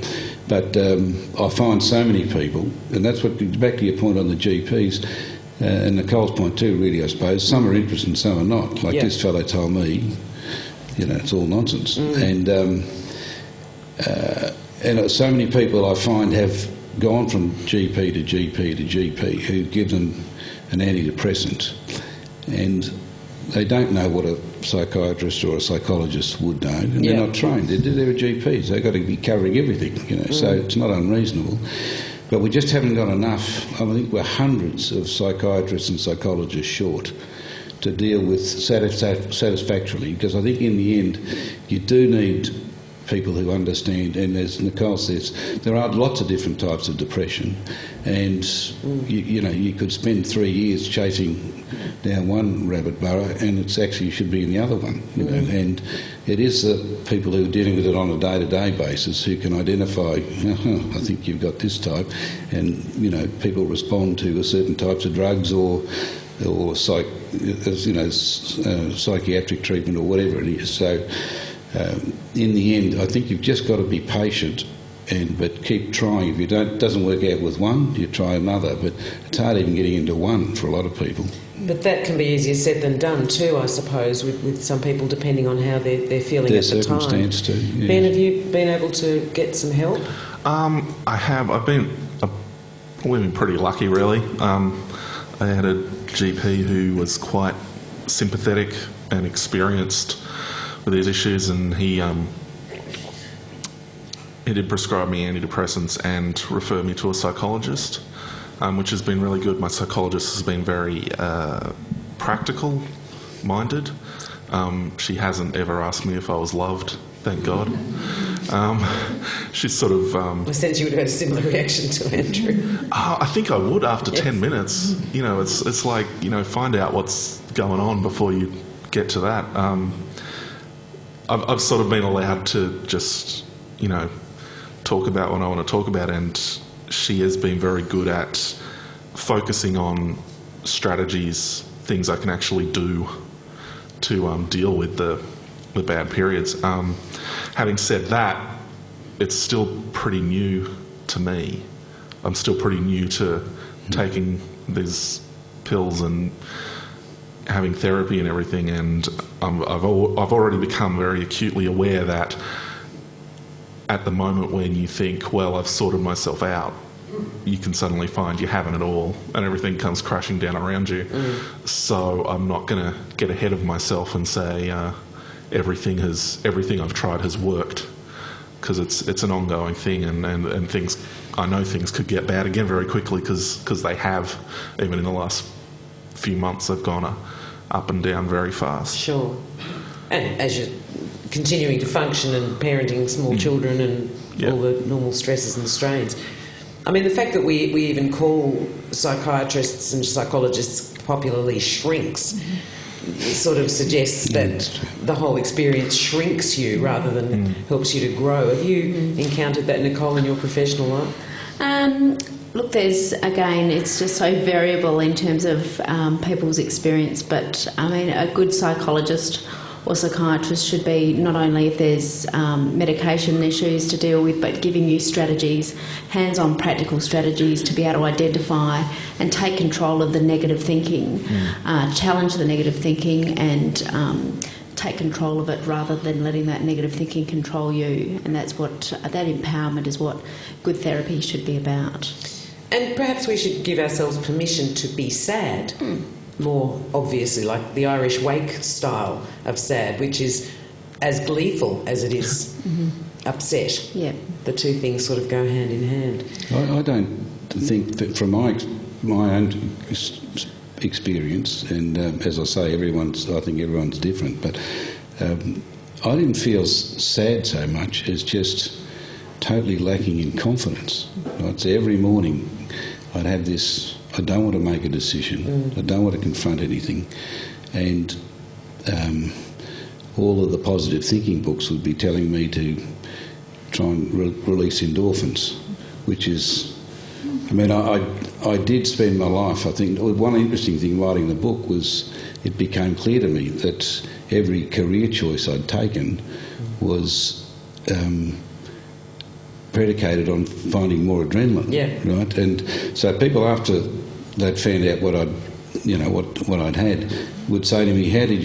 But I find so many people, and that's what, back to your point on the GPs, and Nicole's point too, really, I suppose, some are interested and some are not. Like this fellow told me, you know, it's all nonsense. And so many people I find have gone from GP to GP to GP who give them an antidepressant, and they don't know what a psychiatrist or a psychologist would know, and they're not trained. They're GPs. They've got to be covering everything, you know, so it's not unreasonable. But we just haven't got enough. I think we're hundreds of psychiatrists and psychologists short to deal with satisfactorily, because I think in the end you do need people who understand, and as Nicole says, there are lots of different types of depression, and you know, you could spend 3 years chasing down one rabbit burrow, and it's actually should be in the other one, you know. And it is the people who are dealing with it on a day-to-day basis who can identify, I think you've got this type, and you know, people respond to certain types of drugs or psychiatric treatment or whatever it is. So in the end, I think you've just got to be patient, but keep trying. If it doesn't work out with one, you try another. But it's hard even getting into one for a lot of people. But that can be easier said than done too, I suppose, with some people, depending on how they're feeling at the time. Their circumstance too. Yeah. Ben, have you been able to get some help? I have. I've been pretty lucky, really. I had a GP who was quite sympathetic and experienced with these issues, and he did prescribe me antidepressants and refer me to a psychologist, which has been really good. My psychologist has been very practical minded. She hasn't ever asked me if I was loved, thank God. She's sort of... I sense you would have had a similar reaction to Andrew. I think I would after 10 minutes. You know, it's like, you know, find out what's going on before you get to that. I've sort of been allowed to just, talk about what I want to talk about, and she has been very good at focusing on strategies, things I can actually do to deal with the bad periods. Having said that, it's still pretty new to me. I'm still pretty new to taking these pills and having therapy and everything, and I've already become very acutely aware that at the moment when you think, well, I've sorted myself out, you can suddenly find you haven't at all, and everything comes crashing down around you. So I'm not going to get ahead of myself and say everything I've tried has worked, because it's an ongoing thing, and things, I know things could get bad again very quickly, because they have. Even in the last few months, they've gone up and down very fast. Sure. And as you're continuing to function and parenting small children and all the normal stresses and strains. I mean, the fact that we even call psychiatrists and psychologists popularly shrinks sort of suggests that the whole experience shrinks you rather than helps you to grow. Have you encountered that, Nicole, in your professional life? Look, it's just so variable in terms of people's experience, but I mean, a good psychologist or psychiatrist should be not only if there's medication issues to deal with, but giving you strategies, hands-on practical strategies to be able to identify and take control of the negative thinking, challenge the negative thinking, and take control of it rather than letting that negative thinking control you. And that empowerment is what good therapy should be about. And perhaps we should give ourselves permission to be sad. More obviously, like the Irish wake style of sad, which is as gleeful as it is upset. Yeah. The two things sort of go hand in hand. I don't think that from my own experience, and as I say, I think everyone's different, but I didn't feel sad so much as just totally lacking in confidence. Right? So every morning I'd have this, I don't want to make a decision, I don't want to confront anything, and all of the positive thinking books would be telling me to try and release endorphins, which is, I mean, I did spend my life, I think, one interesting thing writing the book was it became clear to me that every career choice I'd taken was predicated on finding more adrenaline, right? And so people after they'd found out what I'd had would say to me, how did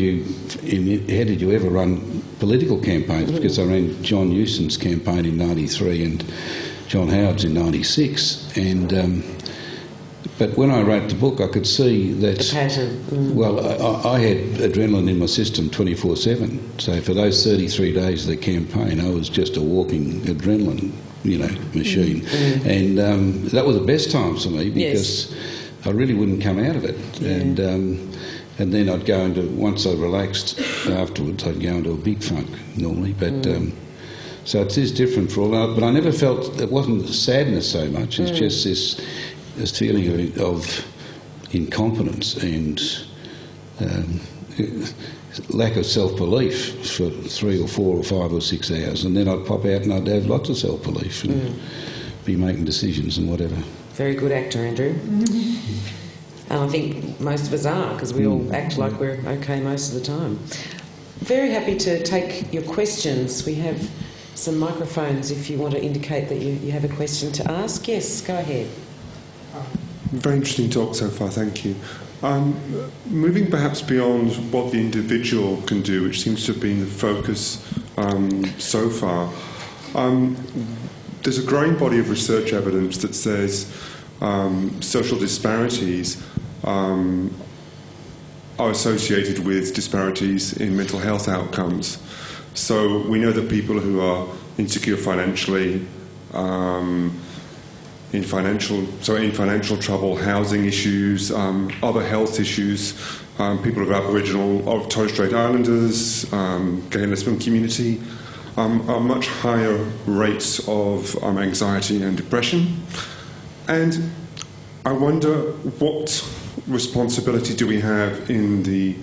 you ever run political campaigns? Because I ran John Hewson's campaign in '93 and John Howard's in '96, and but when I wrote the book, I could see that the pattern. Well, I had adrenaline in my system 24/7. So for those 33 days of the campaign, I was just a walking adrenaline, machine, and that was the best times for me because I really wouldn't come out of it, and then I'd go into, once I relaxed afterwards, I'd go into a big funk normally, but. So it is different for all, but I never felt, it wasn't sadness so much, it's just this feeling of incompetence and lack of self-belief for 3 or 4 or 5 or 6 hours, and then I'd pop out and I'd have lots of self-belief and be making decisions and whatever. Very good actor, Andrew. And I think most of us are, because we all act like we're okay most of the time. Very happy to take your questions. We have some microphones if you want to indicate that you have a question to ask. Yes, go ahead. Very interesting talk so far, thank you. Moving perhaps beyond what the individual can do, which seems to have been the focus so far, there's a growing body of research evidence that says social disparities are associated with disparities in mental health outcomes. So we know that people who are insecure financially, in financial trouble, housing issues, other health issues, people of Aboriginal or Torres Strait Islanders, gay and lesbian community, are much higher rates of anxiety and depression. And I wonder, what responsibility do we have in the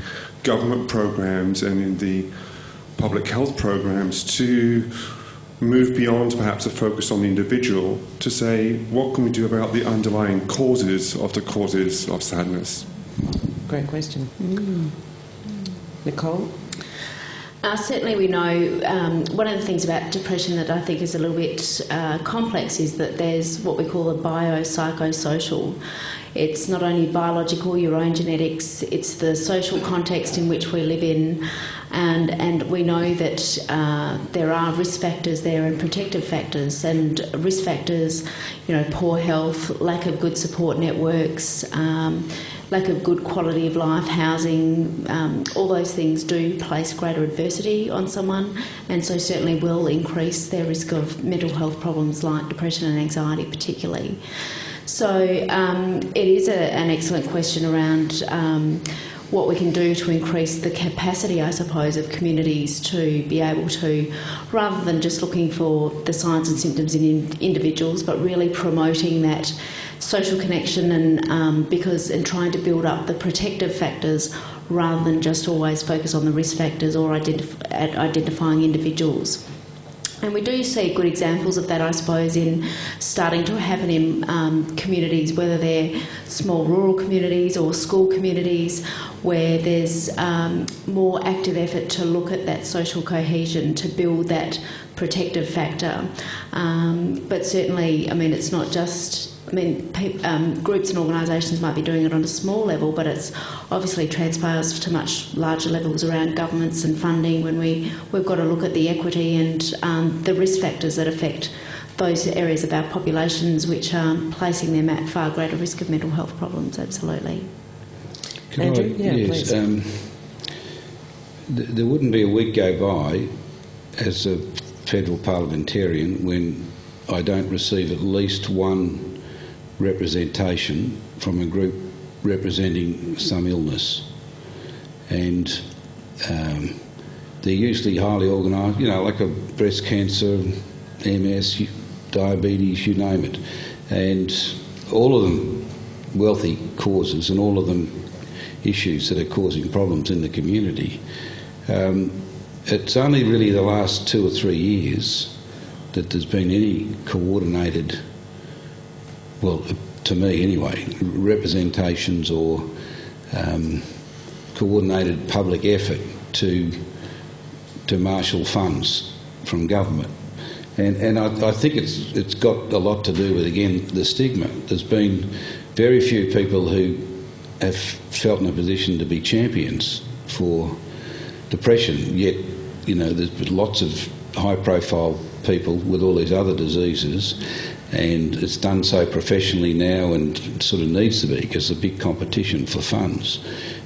government programs and in the public health programs to move beyond perhaps a focus on the individual to say, what can we do about the underlying causes of sadness? Great question. Nicole? Certainly we know one of the things about depression that I think is a little bit complex is that there's what we call a biopsychosocial. It's not only biological, your own genetics, it's the social context in which we live in, and we know that there are risk factors there and protective factors, and risk factors, poor health, lack of good support networks, lack of good quality of life, housing, all those things do place greater adversity on someone, and so certainly will increase their risk of mental health problems like depression and anxiety particularly. So it is an excellent question around what we can do to increase the capacity, I suppose, of communities to be able to, rather than just looking for the signs and symptoms in individuals, but really promoting that social connection and trying to build up the protective factors rather than just always focus on the risk factors or identifying individuals. And we do see good examples of that, I suppose, in starting to happen in communities, whether they're small rural communities or school communities, where there's more active effort to look at that social cohesion, to build that protective factor. But certainly, it's not just... groups and organisations might be doing it on a small level, but it's obviously transpires to much larger levels around governments and funding when we've got to look at the equity and the risk factors that affect those areas of our populations which are placing them at far greater risk of mental health problems, absolutely. Andrew? Yes, please. There wouldn't be a week go by as a federal parliamentarian when I don't receive at least one representation from a group representing some illness, and they're usually highly organised, like a breast cancer, MS, diabetes, you name it, and all of them wealthy causes and all of them issues that are causing problems in the community. It's only really the last 2 or 3 years that there's been any coordinated, well, to me anyway, representations or coordinated public effort to marshal funds from government. And I think it's got a lot to do with, again, the stigma. There's been very few people who have felt in a position to be champions for depression, yet, there's been lots of high-profile people with all these other diseases, and it's done so professionally now and it sort of needs to be because there's a big competition for funds,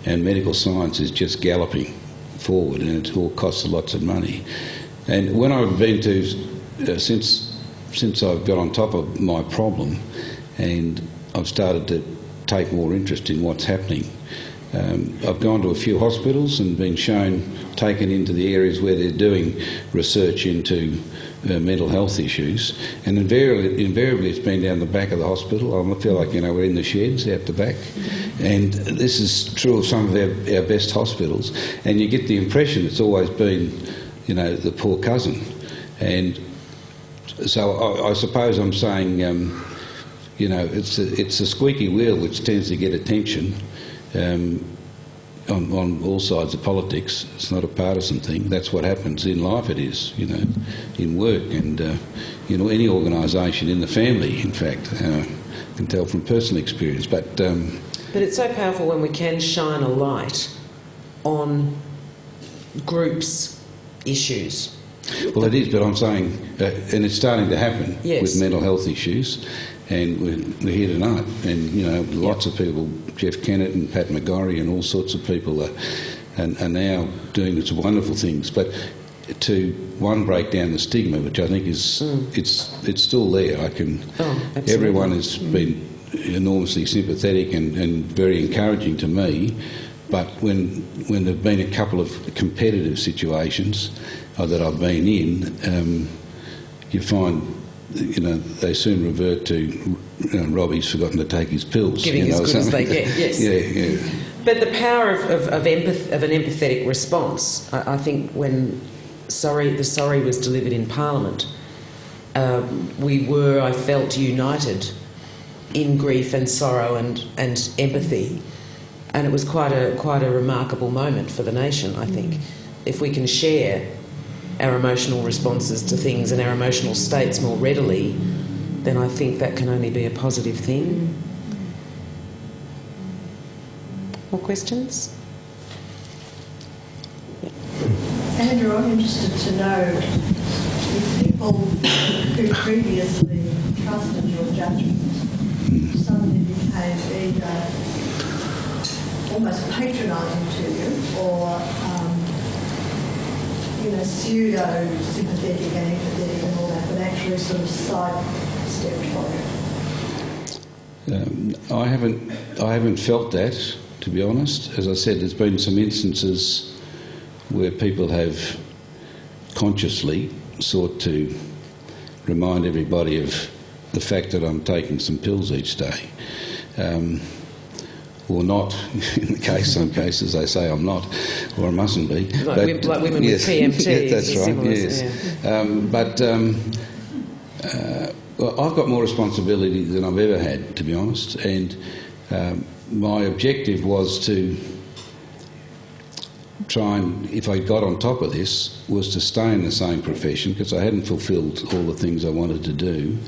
and medical science is just galloping forward and it all costs lots of money. And when I've been to, since I've got on top of my problem and I've started to take more interest in what's happening, I've gone to a few hospitals and been taken into the areas where they're doing research into mental health issues, and invariably it's been down the back of the hospital. I feel like, we're in the sheds out the back, and this is true of some of our best hospitals, and you get the impression it's always been, the poor cousin. And so I suppose I'm saying, it's a squeaky wheel which tends to get attention on all sides of politics. It's not a partisan thing. That's what happens in life. It is, in work and any organisation, in the family. In fact, I can tell from personal experience. But it's so powerful when we can shine a light on groups' issues. Well, it is, but I'm saying, and it's starting to happen with mental health issues. And we're here tonight, and lots of people, Jeff Kennett and Pat McGorry and all sorts of people are now doing some wonderful things. But to break down the stigma, which I think is it's still there. Everyone has been enormously sympathetic and very encouraging to me. But when there've been a couple of competitive situations that I've been in, you find, they soon revert to, Robbie's forgotten to take his pills. Giving as good as they get, yes. Yeah. But the power of an empathetic response, I think when the sorry was delivered in Parliament, we were, I felt, united in grief and sorrow and empathy, and it was quite a remarkable moment for the nation, I think. If we can share our emotional responses to things and our emotional states more readily, then I think that can only be a positive thing. More questions? Andrew, I'm interested to know if people who previously trusted your judgment suddenly became either almost patronising to you or pseudo-sympathetic and empathetic and all that, but actually sort of sidestepped from it. I haven't felt that, to be honest. As I said, there's been some instances where people have consciously sought to remind everybody of the fact that I'm taking some pills each day. Or not. In some cases they say I'm not, or I mustn't be. Like women with PMT. That's right, yes. Yeah. Well, I've got more responsibility than I've ever had, to be honest, and my objective was to try and, if I got on top of this, was to stay in the same profession, because I hadn't fulfilled all the things I wanted to do,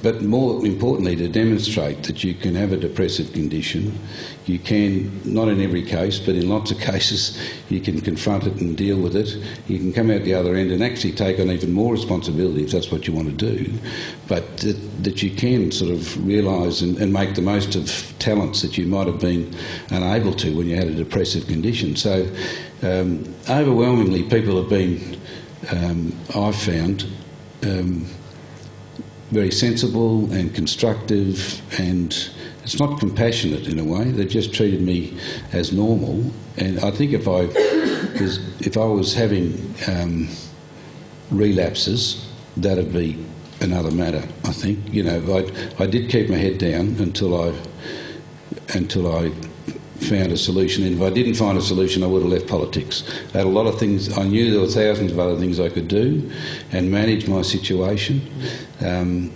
but more importantly, to demonstrate that you can have a depressive condition. You can, not in every case, but in lots of cases, you can confront it and deal with it. You can come out the other end and actually take on even more responsibility if that's what you want to do. But that you can sort of realise and make the most of talents that you might have been unable to when you had a depressive condition. So overwhelmingly, people have been, I've found, very sensible and constructive, and it's not compassionate in a way. They've just treated me as normal. And I think if I was having relapses, that'd be another matter. I think, I did keep my head down until I found a solution. And if I didn't find a solution, I would have left politics. I had a lot of things. I knew there were thousands of other things I could do and manage my situation. And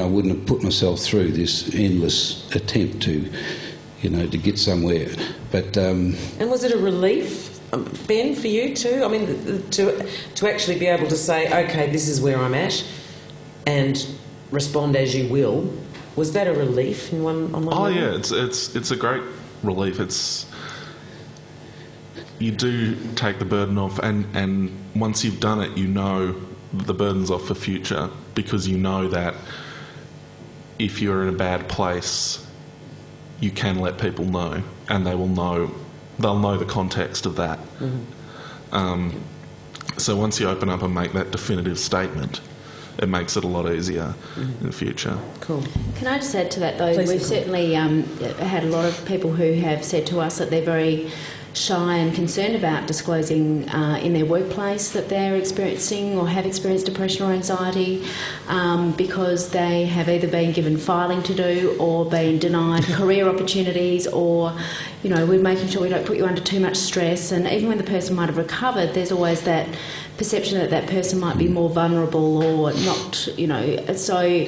I wouldn't have put myself through this endless attempt to get somewhere. But and was it a relief, Ben, for you too? I mean, to actually be able to say, okay, this is where I'm at, and respond as you will. Was that a relief on one level? Oh yeah, it's a great relief. You do take the burden off, and once you've done it, the burden's off for future, because you know that if you're in a bad place, you can let people know, and they'll know the context of that. Mm-hmm. So once you open up and make that definitive statement, it makes it a lot easier in the future. Cool. Can I just add to that, though? Please. We've certainly had a lot of people who have said to us that they're very shy and concerned about disclosing in their workplace that they're experiencing or have experienced depression or anxiety because they have either been given filing to do or been denied career opportunities, or we're making sure we don't put you under too much stress. And even when the person might have recovered, there's always that perception that that person might be more vulnerable or not, so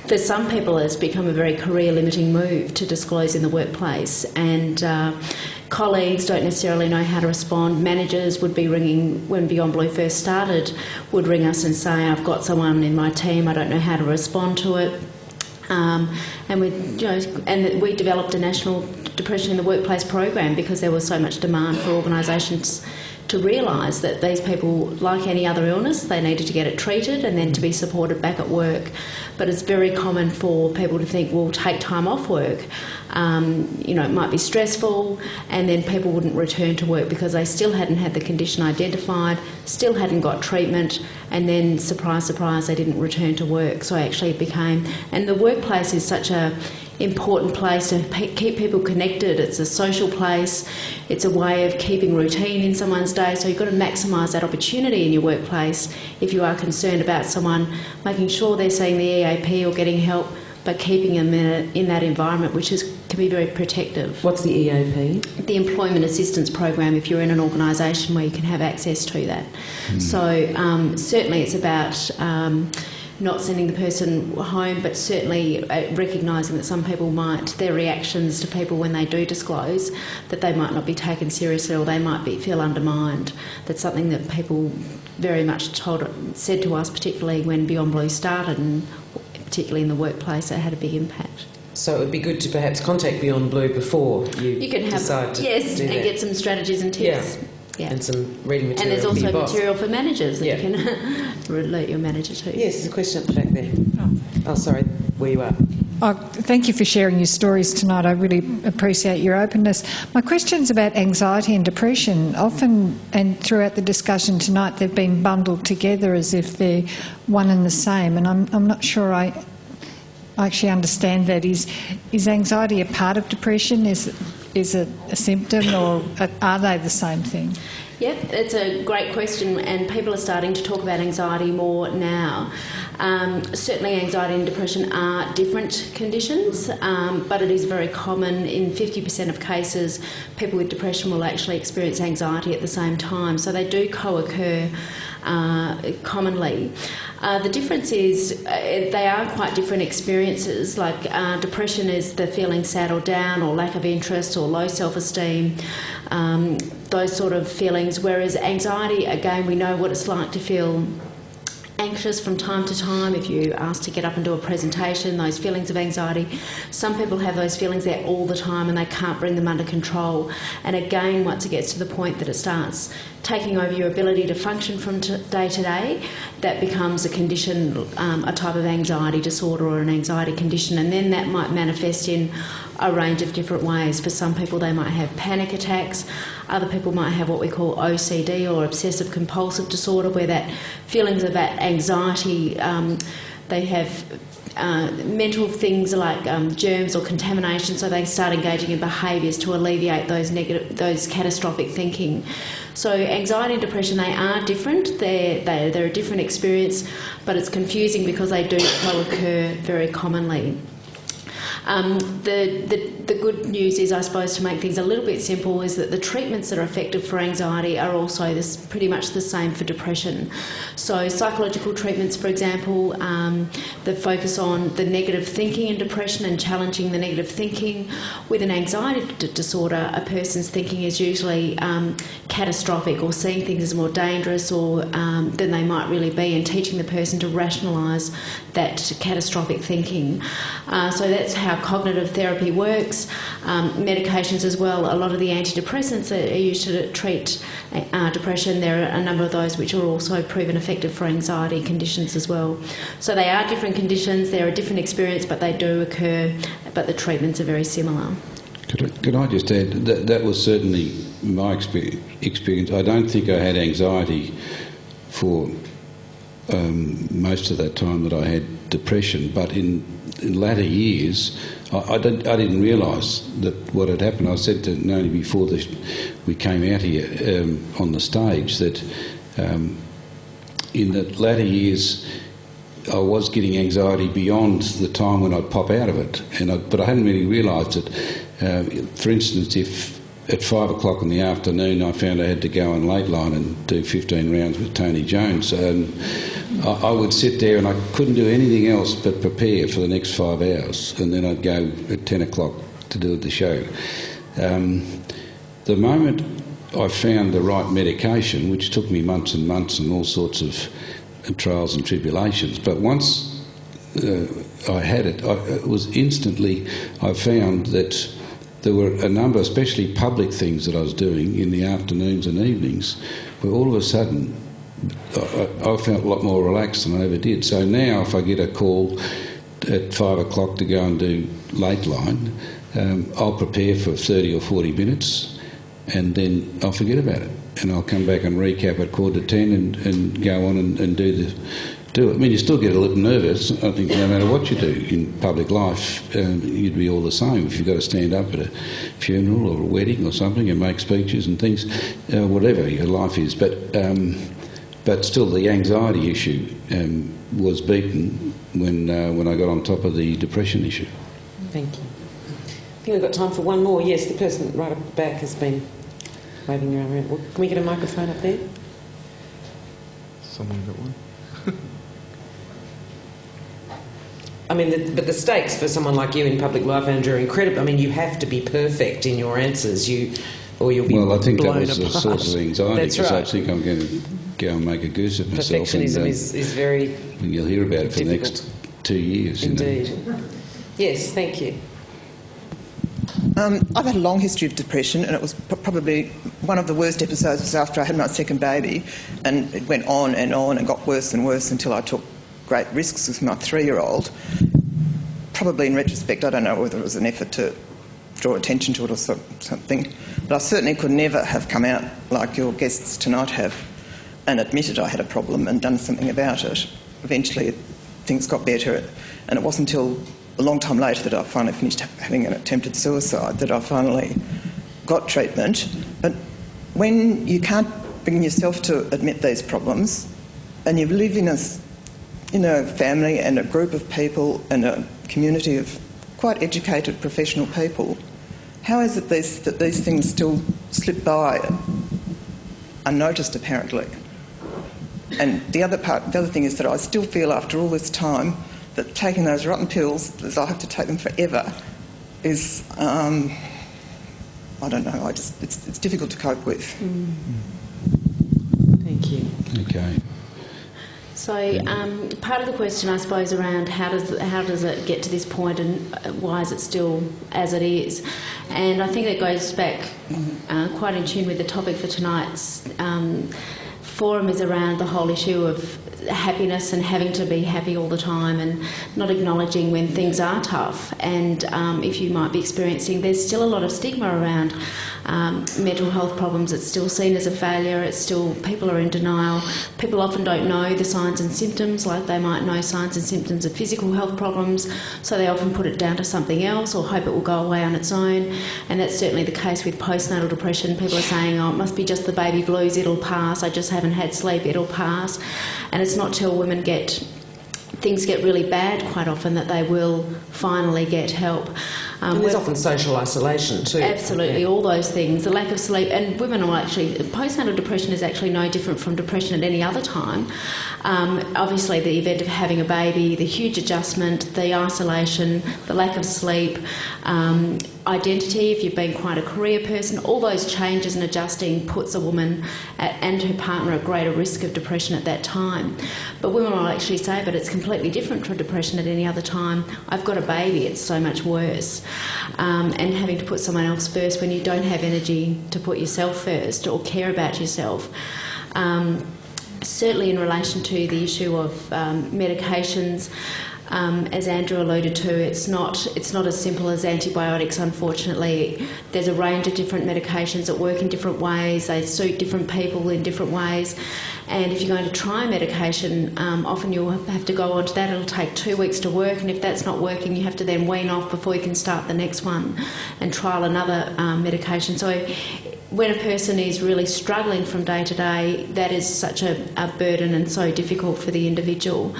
for some people it's become a very career-limiting move to disclose in the workplace, and colleagues don't necessarily know how to respond. Managers would be ringing, when Beyondblue first started, would ring us and say, I've got someone in my team, I don't know how to respond to it. And we developed a national depression in the workplace program because there was so much demand for organisations to realise that these people, like any other illness, they needed to get it treated and then to be supported back at work. But it's very common for people to think, well, take time off work. It might be stressful, and then people wouldn't return to work because they still hadn't had the condition identified, still hadn't got treatment, and then, surprise, surprise, they didn't return to work. So actually it became... And the workplace is such a important place to keep people connected. It's a social place. It's a way of keeping routine in someone's day. So you've got to maximise that opportunity in your workplace if you are concerned about someone, making sure they're seeing the EAP or getting help, but keeping them in that environment, which can be very protective. What's the EAP? The Employment Assistance Program, if you're in an organisation where you can have access to that. So certainly it's about not sending the person home, but certainly recognising that some people their reactions to people when they do disclose, that they might not be taken seriously or they might feel undermined. That's something that people very much said to us, particularly when Beyondblue started, and particularly in the workplace, it had a big impact. So it would be good to perhaps contact Beyondblue before you can decide to do that. Get some strategies and tips. Yeah. And some reading material. And there's also for your boss. material for managers that you can alert your manager to. Yes, there's a question up the back there. Oh, sorry, where you are. Thank you for sharing your stories tonight. I really appreciate your openness. My question's about anxiety and depression. Often, and throughout the discussion tonight, they've been bundled together as if they're one and the same, and I'm not sure I actually understand that. Is anxiety a part of depression? Is it a symptom, or are they the same thing? Yep, it's a great question, and people are starting to talk about anxiety more now. Certainly anxiety and depression are different conditions, but it is very common. In 50% of cases, people with depression will actually experience anxiety at the same time, so they do co-occur commonly. The difference is they are quite different experiences. Like depression is the feeling sad or down or lack of interest or low self-esteem, those sort of feelings, whereas anxiety, again, we know what it's like to feel anxious from time to time. If you ask to get up and do a presentation, those feelings of anxiety, some people have those feelings there all the time and they can't bring them under control. And again, once it gets to the point that it starts taking over your ability to function from day to day, that becomes a condition, a type of anxiety disorder or an anxiety condition, and then that might manifest in a range of different ways. For some people they might have panic attacks, other people might have what we call OCD or obsessive compulsive disorder, where that feelings of that anxiety, they have mental things like germs or contamination, so they start engaging in behaviours to alleviate those catastrophic thinking. So anxiety and depression, they are different. They're a different experience, but it's confusing because they do co-occur very commonly. The good news is, I suppose, to make things a little bit simple, is that the treatments that are effective for anxiety are also pretty much the same for depression. So psychological treatments, for example, that focus on the negative thinking in depression and challenging the negative thinking. With an anxiety disorder, a person's thinking is usually catastrophic or seeing things as more dangerous than they might really be, and teaching the person to rationalise that catastrophic thinking. So that's how cognitive therapy works. Medications as well. A lot of the antidepressants that are used to treat depression, there are a number of those which are also proven effective for anxiety conditions as well. So they are different conditions, they're a different experience, but they do occur, but the treatments are very similar. Could I just add, that was certainly my experience. I don't think I had anxiety for most of that time that I had depression, but in latter years I didn't realise that what had happened. I said to Noni before we came out here on the stage that in the latter years I was getting anxiety beyond the time when I'd pop out of it, but I hadn't really realised it. For instance, if at 5 o'clock in the afternoon I found I had to go on late line and do 15 rounds with Tony Jones, I would sit there and I couldn't do anything else but prepare for the next 5 hours, and then I'd go at 10 o'clock to do the show. The moment I found the right medication, which took me months and months and all sorts of trials and tribulations, but once I had it, it was instantly, I found that there were a number, especially public things that I was doing in the afternoons and evenings, where all of a sudden I felt a lot more relaxed than I ever did. So now if I get a call at 5 o'clock to go and do late line, I'll prepare for 30 or 40 minutes and then I'll forget about it. And I'll come back and recap at 9:45 and go on and do it. I mean, you still get a little nervous. I think no matter what you do in public life, you'd be all the same if you've got to stand up at a funeral or a wedding or something and make speeches and things, whatever your life is. But still, the anxiety issue was beaten when I got on top of the depression issue. Thank you. think we've got time for one more. Yes, the person right up the back has been waving around. Well, can we get a microphone up there? Someone got one? I mean, but the stakes for someone like you in public life, Andrew, are incredible. I mean, you have to be perfect in your answers, or you'll be blown apart. Well, I think that was a source of anxiety, That's because right. I think I'm going to go and make a goose of myself. Perfectionism is very and you'll hear about it for difficult. the next 2 years. Indeed. Yes, thank you. I've had a long history of depression, and it was probably one of the worst episodes was after I had my second baby, and it went on and got worse and worse until I took great risks with my 3-year-old. Probably in retrospect, I don't know whether it was an effort to draw attention to it or something, but I certainly could never have come out like your guests tonight have and admitted I had a problem and done something about it. Eventually things got better, and it wasn't until a long time later that I finally finished having an attempted suicide that I finally got treatment. But when you can't bring yourself to admit these problems, and you live in a family and a group of people and a community of quite educated professional people, how is it that these things still slip by unnoticed, apparently? And the other thing is that I still feel after all this time that taking those rotten pills, as I have to take them forever, is, I don't know, it's difficult to cope with. Thank you. Okay. So part of the question, I suppose, around how does it get to this point, and why is it still as it is? And I think it goes back quite in tune with the topic for tonight's forum, is around the whole issue of happiness and having to be happy all the time and not acknowledging when things are tough. And if you might be experiencing, there's still a lot of stigma around mental health problems. It's still seen as a failure. It's still, people are in denial. People often don't know the signs and symptoms, like they might know signs and symptoms of physical health problems, so they often put it down to something else or hope it will go away on its own. And that's certainly the case with postnatal depression. People are saying, oh, it must be just the baby blues, it'll pass, I just haven't had sleep, it'll pass. And it's not till things get really bad quite often that they will finally get help. And there's often social isolation too. Absolutely, Yeah. all those things, the lack of sleep, and women are actually, postnatal depression is actually no different from depression at any other time. Obviously the event of having a baby, the huge adjustment, the isolation, the lack of sleep, identity, if you've been quite a career person, all those changes and adjusting puts a woman and her partner at greater risk of depression at that time. But women will actually say, but it's completely different from depression at any other time. I've got a baby, it's so much worse. And having to put someone else first when you don't have energy to put yourself first or care about yourself. Certainly in relation to the issue of medications, as Andrew alluded to, it's not as simple as antibiotics, unfortunately. There's a range of different medications that work in different ways. They suit different people in different ways. And if you're going to try medication, often you'll have to go on to that. It'll take 2 weeks to work, and if that's not working, you have to then wean off before you can start the next one and trial another medication. So when a person is really struggling from day to day, that is such a burden and so difficult for the individual.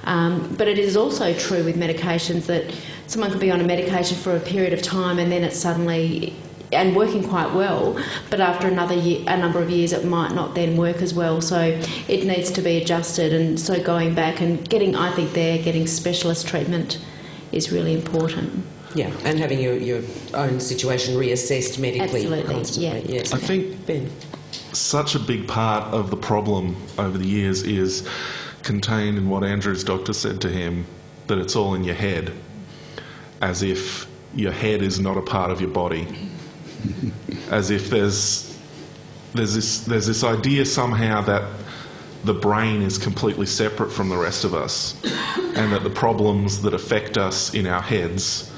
But it is also true with medications that someone can be on a medication for a period of time and then it's suddenly and working quite well, but after a number of years it might not then work as well. So it needs to be adjusted, and so going back and getting specialist treatment is really important. Yeah, and having your own situation reassessed medically. Absolutely, constantly. yeah. Yes. I think Ben. such a big part of the problem over the years is contained in what Andrew's doctor said to him, that it's all in your head, as if your head is not a part of your body, as if there's this idea somehow that the brain is completely separate from the rest of us, and that the problems that affect us in our heads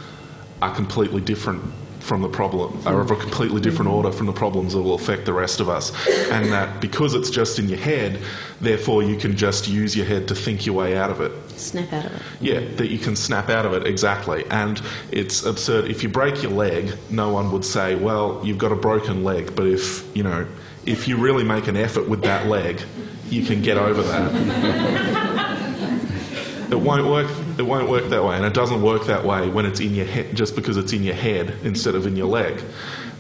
are completely different from the problem, are of a completely different order from the problems that will affect the rest of us, and that because it's just in your head, therefore you can just use your head to think your way out of it. Snap out of it. Yeah, that you can snap out of it, exactly. And it's absurd. If you break your leg, no one would say, well, you've got a broken leg, but if you really make an effort with that leg, you can get over that. It won't work. It won't work that way, and it doesn't work that way when it's in your head, just because it's in your head instead of in your leg.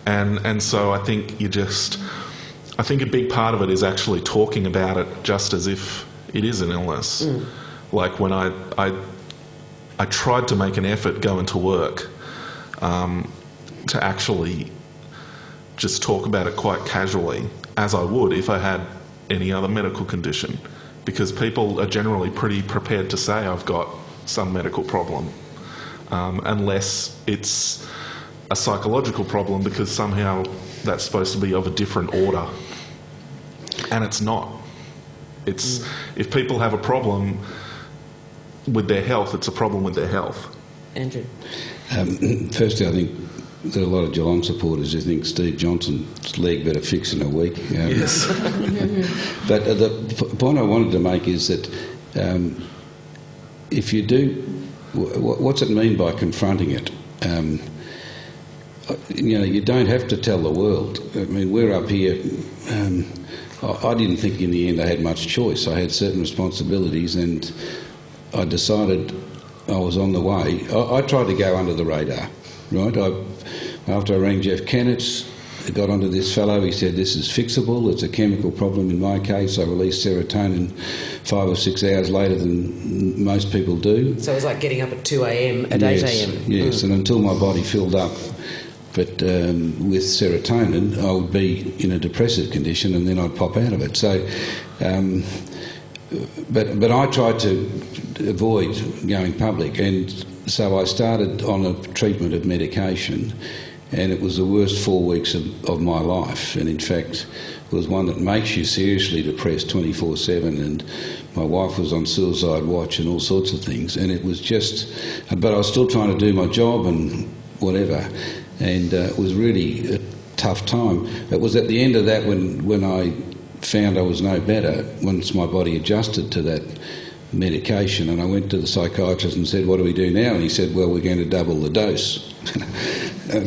And so I think I think a big part of it is actually talking about it just as if it is an illness. Like when I tried to make an effort going to work to actually just talk about it quite casually, as I would if I had any other medical condition, because people are generally pretty prepared to say I've got some medical problem, unless it's a psychological problem, because somehow that's supposed to be of a different order, and it's not. It's if people have a problem with their health, it's a problem with their health. Andrew? Firstly, I think there are a lot of Geelong supporters who think Steve Johnson's leg better fix in a week. Yes. But the point I wanted to make is that if you do, what's it mean by confronting it? You don't have to tell the world. I mean, we're up here. I didn't think in the end I had much choice. I had certain responsibilities, and I decided I was on the way. I tried to go under the radar, right? After I rang Jeff Kennett, I got onto this fellow. He said, this is fixable. It's a chemical problem in my case. I released serotonin 5 or 6 hours later than most people do. So it was like getting up at 2 a.m. at 8 a.m. Yes, and until my body filled up with serotonin, I would be in a depressive condition, and then I'd pop out of it. So, but I tried to avoid going public, and so I started on a treatment of medication, and it was the worst 4 weeks of my life, and in fact it was one that makes you seriously depressed 24/7, and my wife was on suicide watch and all sorts of things, and it was just, but I was still trying to do my job and whatever, and it was really a tough time. It was at the end of that when I found I was no better, once my body adjusted to that medication, and I went to the psychiatrist and said, what do we do now? And he said, well, we're going to double the dose.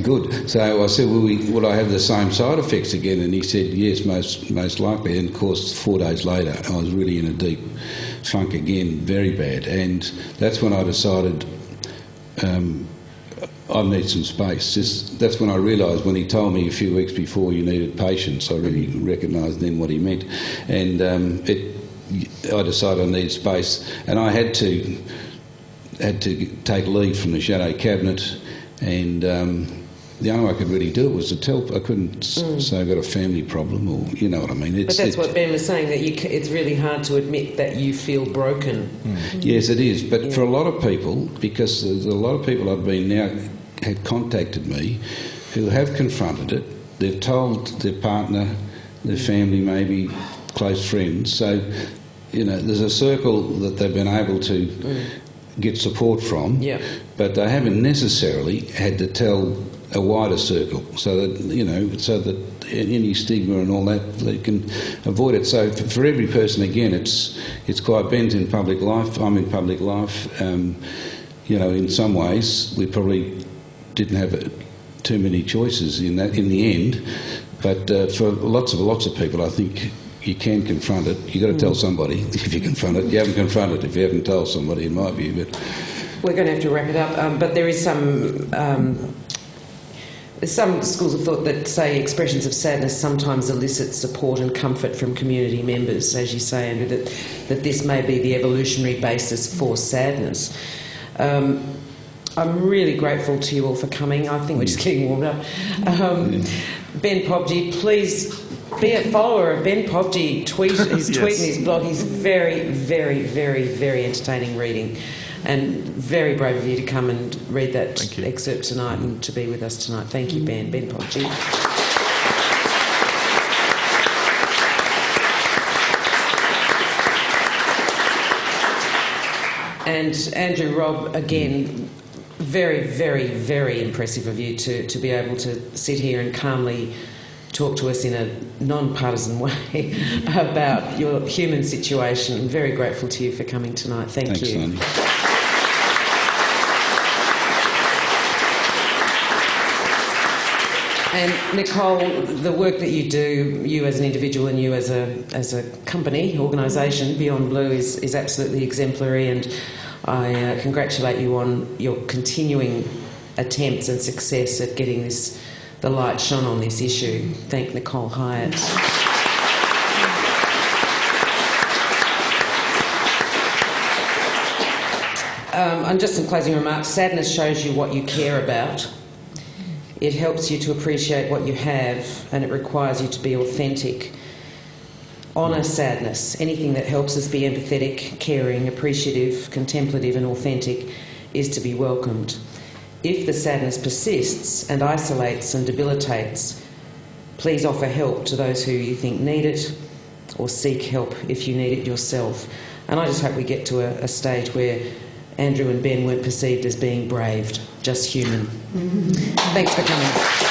Good. So I said, well, would I have the same side effects again? And he said, yes, most likely. And of course, 4 days later, I was really in a deep funk again, very bad. And that's when I decided I need some space. That's when I realised, when he told me a few weeks before you needed patience, I really recognised then what he meant. And I decided I needed space, and I had to take leave from the Shadow Cabinet, and the only way I could really do it was to tell. I couldn't say I've got a family problem, or you know what I mean. But that's what Ben was saying, that it's really hard to admit that you feel broken. Yes, it is. But for a lot of people, because there's a lot of people had contacted me who have confronted it. They've told their partner, their family, maybe close friends. So, there's a circle that they've been able to get support from, but they haven't necessarily had to tell a wider circle, so that any stigma and all that, they can avoid it. So for every person, again, it's quite Ben's in public life, I'm in public life. In some ways, we probably didn't have too many choices in the end, but for lots of people, I think you can confront it. You've got to tell somebody if you confront it. You haven't confronted it if you haven't told somebody, in my view. But we're going to have to wrap it up. But there is some schools of thought that say expressions of sadness sometimes elicit support and comfort from community members, as you say, Andrew, that this may be the evolutionary basis for sadness. I'm really grateful to you all for coming. I think we're just getting warmed up. Ben Pobjie, please be a follower of Ben Pobjie. He's tweeting his blog. He's very, very, very, very entertaining reading, and very brave of you to come and read that excerpt tonight and to be with us tonight. Thank you, Ben Pobjie. And Andrew, Robb, again, very, very, very impressive of you to be able to sit here and calmly talk to us in a non-partisan way about your human situation. I'm very grateful to you for coming tonight. Thanks, you. Noni. And Nicole, the work that you do, you as an individual and you as a company, organisation, Beyondblue, is absolutely exemplary, and I congratulate you on your continuing attempts and success at getting the light shone on this issue. Thank Nicole Highet. And just some closing remarks. Sadness shows you what you care about. It helps you to appreciate what you have, and it requires you to be authentic. Honour sadness. Anything that helps us be empathetic, caring, appreciative, contemplative and authentic is to be welcomed. If the sadness persists and isolates and debilitates, please offer help to those who you think need it, or seek help if you need it yourself. And I just hope we get to a stage where Andrew and Ben weren't perceived as being braved, just human. Thanks for coming.